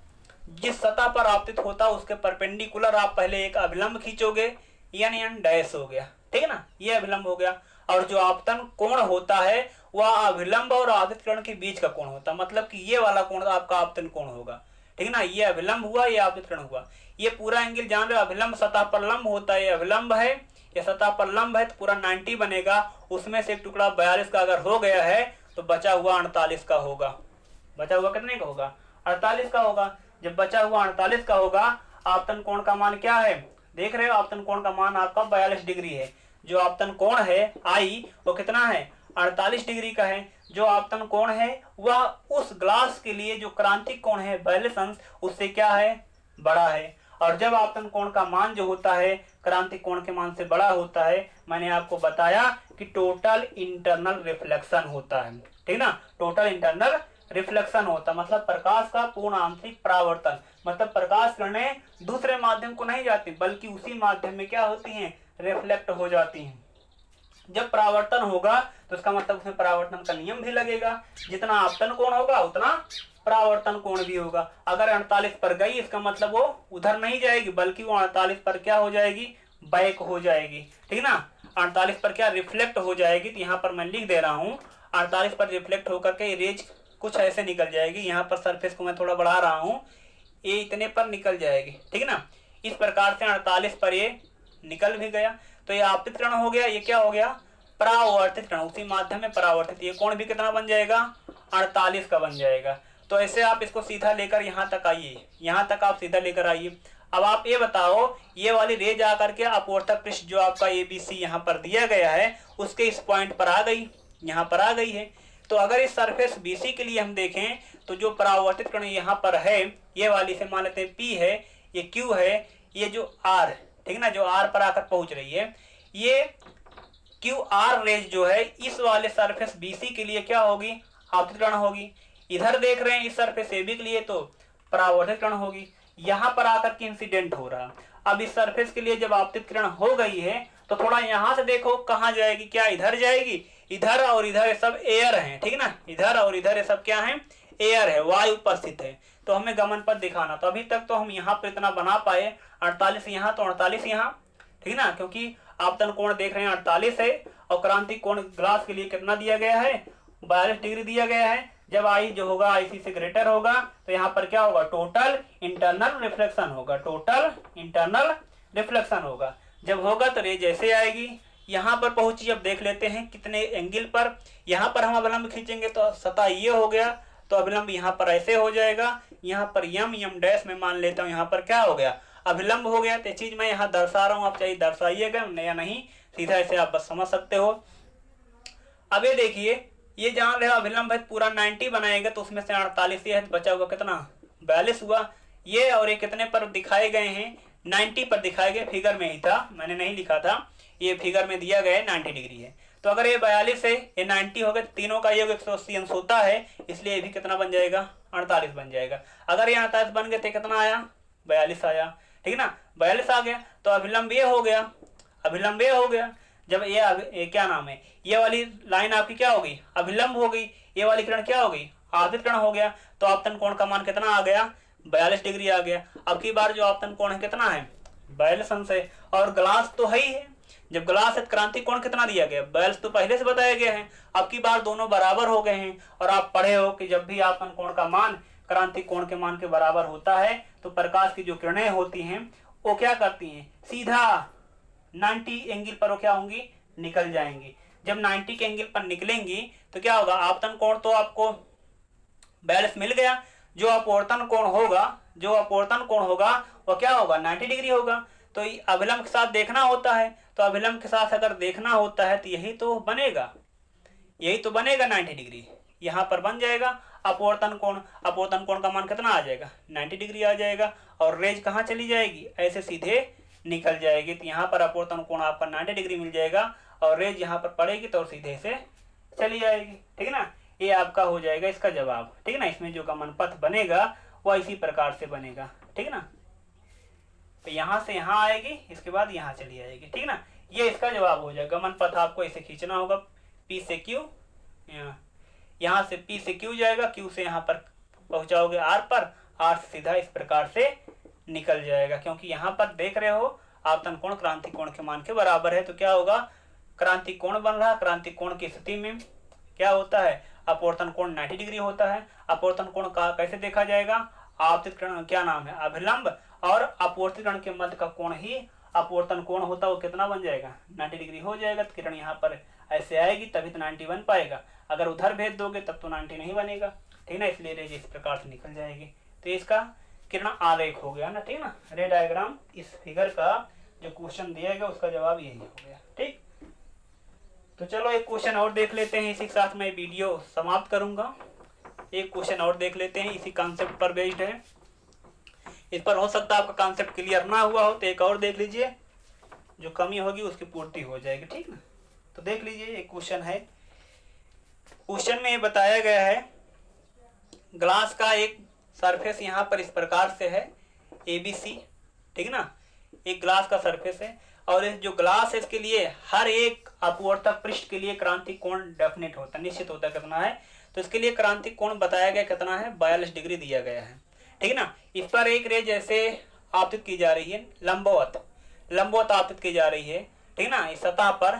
जिस सतह पर आपतित होता है उसके परपेंडिकुलर आप पहले एक अभिलंब खींचोगे, n डैश हो गया, ठीक है ना, ये अभिलंब हो गया। और जो आपतन कोण होता है वह अभिलंब और आपतित किरण के बीच का कोण होता है, मतलब कि ये वाला कोण आपका आपतन कोण होगा, ठीक है ना। ये अभिलंब हुआ, ये आपतित किरण हुआ। ये पूरा एंगल जान रहे हो, अभिलंब सतह पर लंब होता है, ये अभिलंब है, ये सतह पर लंब है तो पूरा 90 बनेगा। उसमें से एक टुकड़ा 42 का अगर हो गया है तो बचा हुआ 48 का होगा। बचा हुआ कितने का होगा 48 का होगा। जब बचा हुआ 48 का होगा, आपतन कोण का मान क्या है देख रहे हो, आपतन कोण का मान आपका 42 डिग्री है। जो आपतन कोण है आई वो कितना है 48 डिग्री का है। जो आपतन कोण है वह उस ग्लास के लिए जो क्रांतिक कोण है 42 अंश उससे क्या है बड़ा है। और जब आपतन कोण का मान जो होता है क्रांतिक कोण के मान से बड़ा होता है, मैंने आपको बताया कि टोटल इंटरनल रिफ्लेक्शन होता है, ठीक ना। टोटल इंटरनल रिफ्लेक्शन होता मतलब प्रकाश का पूर्ण आंतरिक परावर्तन, मतलब प्रकाश किरणें दूसरे माध्यम को नहीं जाती बल्कि उसी माध्यम में क्या होती हैं रिफ्लेक्ट हो जाती हैं। जब परावर्तन होगा तो इसका मतलब उसमें परावर्तन का नियम भी लगेगा, जितना आपतन कोण होगा उतना परावर्तन कोण भी होगा। अगर 48 पर गई इसका मतलब वो उधर नहीं जाएगी बल्कि वो 48 पर क्या हो जाएगी बैक हो जाएगी, ठीक ना। 48 पर क्या रिफ्लेक्ट हो जाएगी, तो यहाँ पर मैं लिख दे रहा हूँ 48 पर रिफ्लेक्ट होकर के रेज कुछ ऐसे निकल जाएगी। यहाँ पर सरफेस को मैं थोड़ा बढ़ा रहा हूँ, ये इतने पर निकल जाएगी, ठीक ना। इस प्रकार से 48 पर ये निकल भी गया। तो ये आपतित किरण हो गया, ये क्या हो गया, परावर्तित किरण, उसी माध्यम में परावर्तित। ये कोण भी कितना बन जाएगा, 48 का बन जाएगा। तो ऐसे आप इसको सीधा लेकर यहाँ तक आइए, यहाँ तक आप सीधा लेकर आइए। अब आप ये बताओ, ये वाली रेज आकर के अपवर्तक पृष्ठ जो आपका ABC यहाँ पर दिया गया है उसके इस पॉइंट पर आ गई, यहाँ पर आ गई है। तो अगर इस सरफेस BC के लिए हम देखें तो जो परावर्तित किरण यहाँ पर है, ये वाली से मान लेते हैं P है, ये Q है, ये जो R, ठीक ना, जो R पर आकर पहुंच रही है, ये QR रेज जो है इस वाले सरफेस BC के लिए क्या होगी, आपतित किरण होगी। इधर देख रहे हैं इस सरफेस AB के लिए तो परावर्तित किरण होगी। यहाँ पर आकर के इंसिडेंट हो रहा। अब इस सरफेस के लिए जब आपतित किरण हो गई है तो थोड़ा यहाँ से देखो कहाँ जाएगी, क्या इधर जाएगी, इधर और इधर ये सब एयर है, ठीक ना, इधर और इधर ये सब क्या है, एयर है, वायु उपस्थित है। तो हमें गमन पथ दिखाना, तो अभी तक तो हम यहाँ पर इतना बना पाए, 48 यहाँ तो 48 यहाँ, ठीक ना, क्योंकि आपतन कोण देख रहे हैं 48 है और क्रांति कोण ग्लास के लिए कितना दिया गया है, 42 डिग्री दिया गया है। जब आई जो होगा IC से ग्रेटर होगा तो यहाँ पर क्या होगा, टोटल इंटरनल रिफ्लेक्शन होगा, टोटल इंटरनल रिफ्लेक्शन होगा। जब होगा तो रेज ऐसे आएगी, यहाँ पर पहुंची। अब देख लेते हैं कितने एंगल पर, यहाँ पर हम अभिलंब खींचेंगे तो सतह ये हो गया, तो अभिलंब यहाँ पर ऐसे हो जाएगा, यहाँ पर यम डैश में मान लेता हूँ, यहाँ पर क्या हो गया, अभिलंब हो गया। तो चीज मैं यहाँ दर्शा रहा हूँ, आप चाहे दर्शाइएगा या नहीं, सीधा ऐसे आप बस समझ सकते हो। अब ये देखिए, ये जान रहे हो अभिलंब है पूरा 90 बनाएगा तो उसमें से 48 है, बचा हुआ कितना, 42 हुआ। ये और ये कितने पर दिखाए गए हैं, 90 पर दिखाए गए, फिगर में ही था, मैंने नहीं लिखा था, ये फिगर में दिया गया है 90 डिग्री है। तो अगर ये 42 है, ये 90 हो गए, तीनों का योग 180 अंश होता है, इसलिए ये भी कितना बन जाएगा, 48 बन जाएगा। अगर ये 48 बन गए तो कितना आया, 42 आया, ठीक ना, 42 आ गया। तो अभिलंब ये हो गया, अभिलंब ये हो गया। जब ये क्या नाम है, ये वाली लाइन आपकी क्या होगी, अभिलंब हो गई, ये वाली किरण क्या हो गई, आपतित किरण हो गया। तो आपतन कोण का मान कितना आ गया, 42 डिग्री आ गया। अब की बार जो आपतन कोण है कितना है, 42 अंश है, और ग्लास तो है ही है। जब ग्लास है क्रांति कोण कितना दिया गया, 42 तो पहले से बताया गया है। अब की बार दोनों बराबर हो गए हैं, और आप पढ़े हो कि जब भी आपतन कोण का मान क्रांति कोण के मान के बराबर होता है तो प्रकाश की जो किरणें होती हैं वो क्या करती हैं, सीधा 90 एंगल पर वो क्या होंगी, निकल जाएंगी। जब 90 के एंगल पर निकलेंगी तो क्या होगा, आपतन कोण तो आपको 42 मिल गया, जो अपवर्तन कोण होगा, जो अपवर्तन कोण होगा वो क्या होगा, 90 डिग्री होगा। तो अभिलंब के साथ देखना होता है, तो अभिलंब के साथ अगर देखना होता है तो यही तो बनेगा, यही तो बनेगा 90 डिग्री, यहाँ पर बन जाएगा अपवर्तन कोण। अपवर्तन कोण का मान कितना आ जाएगा, 90 डिग्री आ जाएगा, और रेज कहाँ चली जाएगी, ऐसे सीधे निकल जाएगी। तो यहाँ पर अपवर्तन कोण आपका 90 डिग्री मिल जाएगा, और रेज यहाँ पर पड़ेगी तो सीधे से चली जाएगी, ठीक है ना। ये आपका हो जाएगा इसका जवाब, ठीक है ना। इसमें जो गमन पथ बनेगा वह इसी प्रकार से बनेगा, ठीक है ना। तो यहाँ से यहाँ आएगी, इसके बाद यहाँ चली जाएगी, ठीक है ना। ये इसका जवाब हो जाएगा। गमन पथ आपको इसे खींचना होगा, P से Q, यहाँ से P से Q जाएगा, Q से यहाँ पर पहुँचाओगे R पर, R से सीधा इस प्रकार से निकल जाएगा। क्योंकि यहाँ पर देख रहे हो आपतन कोण क्रांति कोण के मान के बराबर है, तो क्या होगा, क्रांति कोण बन रहा है। क्रांति कोण की स्थिति में क्या होता है, अपवर्तन कोण 90 डिग्री होता है। अपवर्तन कोण का कैसे देखा जाएगा, आपतित किरण क्या नाम है, अभिलंब, और अपवर्तित किरण के मध्य का कोण ही अपवर्तन कोण होता है, वो कितना बन जाएगा, 90 डिग्री हो जाएगा। तो किरण यहाँ पर ऐसे आएगी तभी तो 90 बन पाएगा, अगर उधर भेज दोगे तब तो 90 नहीं बनेगा, ठीक ना। इसलिए रेज इस प्रकार से निकल जाएगी। तो इसका किरण आरेख हो गया ना, ठीक ना, रे डायग्राम। इस फिगर का जो क्वेश्चन दिया गया उसका जवाब यही हो गया, ठीक। तो चलो एक क्वेश्चन और देख लेते हैं, इसी के साथ मैं वीडियो समाप्त करूंगा। एक क्वेश्चन और देख लेते हैं, इसी कॉन्सेप्ट पर बेस्ड है। इस पर हो सकता है आपका कॉन्सेप्ट क्लियर ना हुआ हो, तो एक और देख लीजिए, जो कमी होगी उसकी पूर्ति हो जाएगी, ठीक ना। तो देख लीजिए, एक क्वेश्चन है। क्वेश्चन में ये बताया गया है, ग्लास का एक सरफेस यहाँ पर इस प्रकार से है, ABC, ठीक ना। एक ग्लास का सरफेस है, और जो ग्लास है इसके लिए हर एक अपवर्तक पृष्ठ के लिए क्रांति कोण डेफिनेट होता है, निश्चित होता है कितना है। तो इसके लिए क्रांति कोण बताया गया कितना है, 42 डिग्री दिया गया है, ठीक ना। इस पर एक रेज जैसे आपतित की जा रही है, लंबवत लंबवत आपतित की जा रही है, ठीक ना। इस सतह पर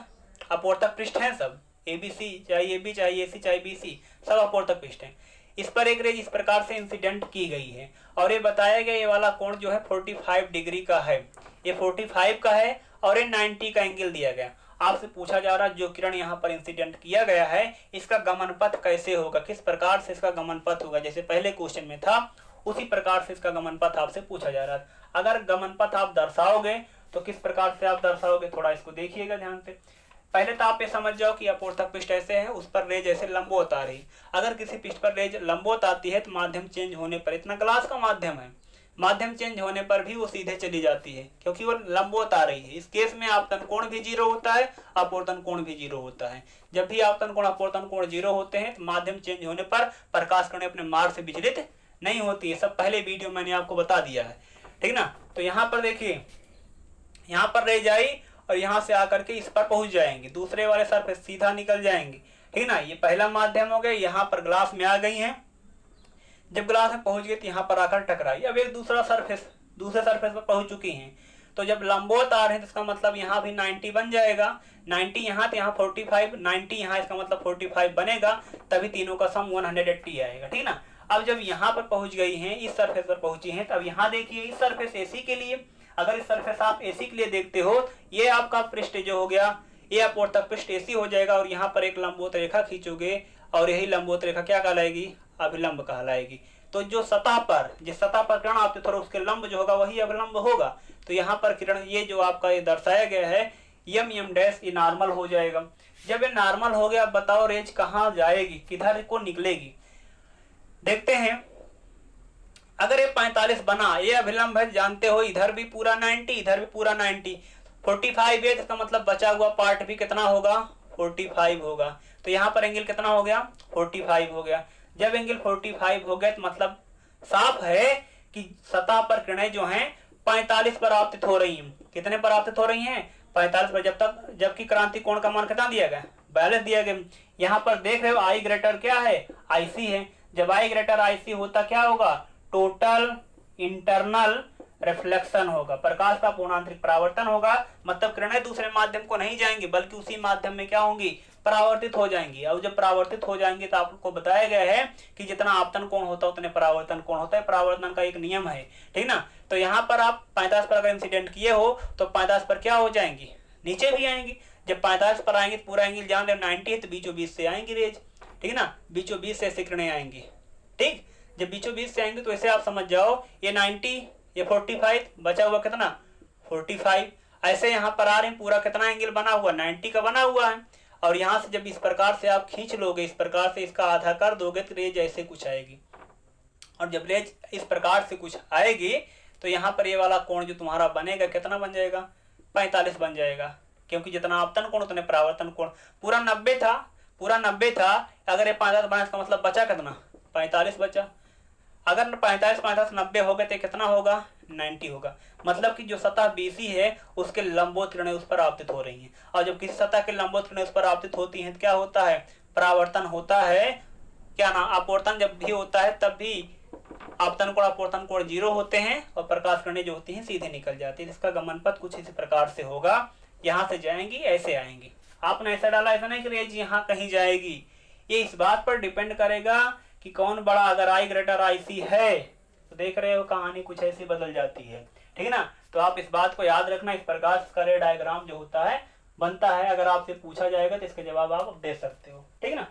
अपवर्तक पृष्ठ हैं सब, ABC चाहे AB चाहे AC चाहे BC, सब अपवर्तक पृष्ठ हैं। इस पर एक रेज इस प्रकार से इंसिडेंट की गई है, और ये बताया गया ये वाला कोण जो है 45 डिग्री का है, ये 45 का है, और ये 90 का एंगल दिया गया। आपसे पूछा जा रहा है जो किरण यहाँ पर इंसिडेंट किया गया है इसका गमन पथ कैसे होगा, किस प्रकार से इसका गमन पथ होगा, जैसे पहले क्वेश्चन में था उसी प्रकार से इसका गमन पथ आपसे पूछा जा रहा है। अगर गमन पथ आप दर्शाओगे तो किस प्रकार से आप दर्शाओगे, थोड़ा इसको देखिएगा ध्यान से। पहले तो आप ये समझ जाओ कि अपवर्तक पृष्ठ ऐसे है, उस पर रेज ऐसे लंबवत आ रही। अगर किसी पृष्ठ पर रेज लंबवत आती है तो माध्यम चेंज होने पर, इतना ग्लास का माध्यम है, माध्यम चेंज होने पर भी वो सीधे चली जाती है क्योंकि वो लंबवत आ रही है। इस केस में आपतन कोण भी 0 होता है, अपवर्तन कोण भी 0 होता है। जब भी आपतन कोण अपवर्तन कोण 0 होते हैं तो माध्यम चेंज होने पर प्रकाश किरणें अपने मार्ग से विचलित नहीं होती है। सब पहले वीडियो मैंने आपको बता दिया है, ठीक ना। तो यहाँ पर देखिए, यहाँ पर रेज आई और यहाँ से आकर के इस पर पहुंच जाएंगे, दूसरे वाले सरफेस सीधा निकल जाएंगे, ठीक ना। ये पहला माध्यम हो गया, यहाँ पर ग्लास में आ गई हैं। जब ग्लास में पहुंच गई तो यहाँ पर आकर टकराई, अब एक दूसरे सरफेस पर पहुंच चुकी हैं। तो जब लंबवत आ रहे हैं तो इसका मतलब यहाँ भी 90 बन जाएगा। 90 यहाँ तो यहाँ 45, 90 यहाँ, इसका मतलब 45 बनेगा, तभी तीनों का सम 180 आएगा, ठीक ना। अब जब यहाँ पर पहुंच गई हैं, इस सरफेस पर पहुंची हैं, तब यहाँ देखिए इस सरफेस AC के लिए, अगर इस सरफेस आप AC के लिए देखते हो, ये आपका पृष्ठ जो हो गया ये अपवर्तक पृष्ठ AC हो जाएगा और यहाँ पर एक लंबवत रेखा खींचोगे और यही लंबवत रेखा क्या कहलाएगी, अभिलंब कहलाएगी। तो जो सतह पर, जिस सतह पर किरण आपके थोड़ा उसके लंब जो होगा वही अभिलंब होगा। तो यहाँ पर किरण ये जो आपका ये दर्शाया गया है m डैश, ये नॉर्मल हो जाएगा। जब ये नॉर्मल हो गया, बताओ रेज कहाँ जाएगी, किधर को निकलेगी। देखते हैं, अगर ये 45 बना, ये अभिलंब है जानते हो, इधर भी पूरा 90, इधर भी पूरा 90, 45 है, इसका मतलब बचा हुआ पार्ट भी कितना होगा, 45 होगा। तो यहाँ पर एंगल कितना हो गया, 45 हो गया। जब एंगल 45 हो गया तो मतलब साफ है कि सतह पर किरणें जो हैं 45 पर आपतित हो रही हैं। कितने पर आपतित हो रही हैं, 45 पर। जबकि क्रांति कोण का मान कितना दिया गया, 42 दिया गया। यहाँ पर देख रहे हो I ग्रेटर क्या है, IC है। जब I ग्रेटर IC होता क्या होगा, टोटल इंटरनल रिफ्लेक्शन होगा, प्रकाश का पूर्णांतरिक परावर्तन होगा। मतलब किरणें दूसरे माध्यम को नहीं जाएंगी बल्कि उसी माध्यम में क्या होंगी, परावर्तित हो जाएंगी। अब जब परावर्तित हो जाएंगे तो आपको बताया गया है कि जितना आपतन कोण होता है उतने परावर्तन कोण होता है, परावर्तन का एक नियम है, ठीक ना। तो यहाँ पर आप 45 पर अगर इंसिडेंट किए हो तो 45 पर क्या हो जाएंगी, नीचे भी आएंगी। जब 45 पर आएंगे तो पूरा एंगल जान रहे 90 है, तो बीचों बीच से आएंगी रेज, ठीक ना, बीचों बीच से ऐसे किरणें आएंगी, ठीक। जब बीचों बीच से आएंगे तो ऐसे आप समझ जाओ ये 90, ये 45, बचा हुआ कितना 45, ऐसे यहाँ पर आ रहे हैं। पूरा कितना एंगल बना हुआ, 90 का बना हुआ है। और यहाँ से जब इस प्रकार से आप खींच लोगे, इस प्रकार से इसका आधा कर दोगे तो रेज ऐसे कुछ आएगी। और जब रेज इस प्रकार से कुछ आएगी तो यहाँ पर ये वाला कोण जो तुम्हारा बनेगा कितना बन जाएगा, 45 बन जाएगा। क्योंकि जितना आपतन कोण उतने परावर्तन कोण, पूरा 90 था, पूरा 90 था। अगर ये 45 बना इसका मतलब बचा कितना, 45 बचा। अगर 45 90 हो गए तो कितना होगा, 90 होगा। मतलब कि जो सतह BC है उसके लंबवत किरणें उस पर आपतित हो रही हैं। और जब किसी सतह के लंबवत किरणें उस पर आपतित होती हैं तो क्या होता है, परावर्तन होता है। क्या ना, अपवर्तन जब भी होता है तब भी आपतन कोण अपवर्तन कोण 0 होते हैं और प्रकाश किरणें जो होती हैं सीधे निकल जाती है। इसका गमन पथ कुछ इसी प्रकार से होगा, यहाँ से जाएंगी ऐसे आएंगी। आपने ऐसा डाला, ऐसा नहीं कि रेज यहाँ कहीं जाएगी। ये इस बात पर डिपेंड करेगा कि कौन बड़ा। अगर I ग्रेटर IC है तो देख रहे हो कहानी कुछ ऐसी बदल जाती है, ठीक है ना। तो आप इस बात को याद रखना, इस प्रकार का रे डायग्राम जो होता है बनता है। अगर आपसे पूछा जाएगा तो इसके जवाब आप दे सकते हो, ठीक है ना।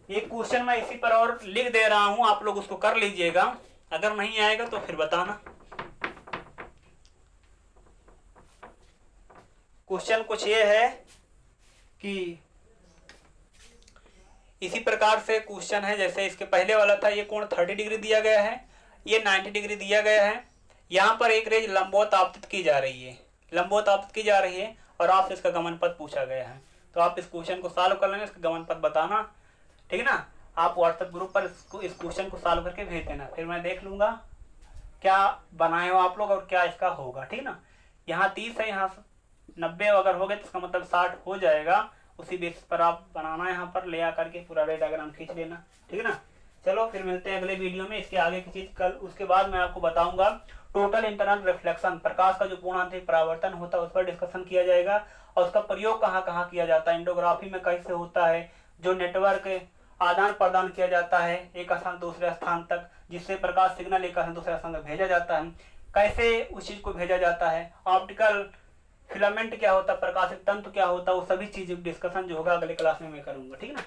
एक क्वेश्चन मैं इसी पर और लिख दे रहा हूं, आप लोग उसको कर लीजिएगा। अगर नहीं आएगा तो फिर बताना। क्वेश्चन कुछ ये है कि इसी प्रकार से क्वेश्चन है जैसे इसके पहले वाला था। ये कोण 30 डिग्री दिया गया है, ये 90 डिग्री दिया गया है। यहाँ पर एक रेज लंबवत आपतित की जा रही है, लंबवत आपतित की जा रही है और आपसे इसका गमन पथ पूछा गया है। तो आप इस क्वेश्चन को सॉल्व कर लेना, इसका गमन पथ बताना, ठीक है ना। आप व्हाट्सएप ग्रुप पर इस क्वेश्चन को सॉल्व करके भेज देना, फिर मैं देख लूंगा क्या बनाए हो आप लोग और क्या इसका होगा, ठीक ना। यहाँ 30 है, यहाँ 90 अगर हो गए तो इसका मतलब 60 हो जाएगा। उसी बेस पर आप बनाना, यहाँ पर ले आकर के पूरा रे डायग्राम खींच लेना, ठीक है ना। चलो फिर मिलते हैं अगले वीडियो में। इसके आगे की चीज कल, उसके बाद मैं आपको बताऊंगा टोटल इंटरनल रिफ्लेक्शन, प्रकाश का जो पूर्णांतरिक परावर्तन होता है उस पर डिस्कशन किया जाएगा और उसका प्रयोग कहाँ कहाँ किया जाता है, एंडोग्राफी में कैसे होता है, जो नेटवर्क आदान प्रदान किया जाता है एक स्थान दूसरे स्थान तक, जिससे प्रकाश सिग्नल एक स्थान दूसरे स्थान तक भेजा जाता है, कैसे उस चीज को भेजा जाता है, ऑप्टिकल फिलामेंट क्या होता है, प्रकाशित तंतु क्या होता है, वो सभी चीज़ डिस्कशन जो होगा अगले क्लास में मैं करूँगा, ठीक ना।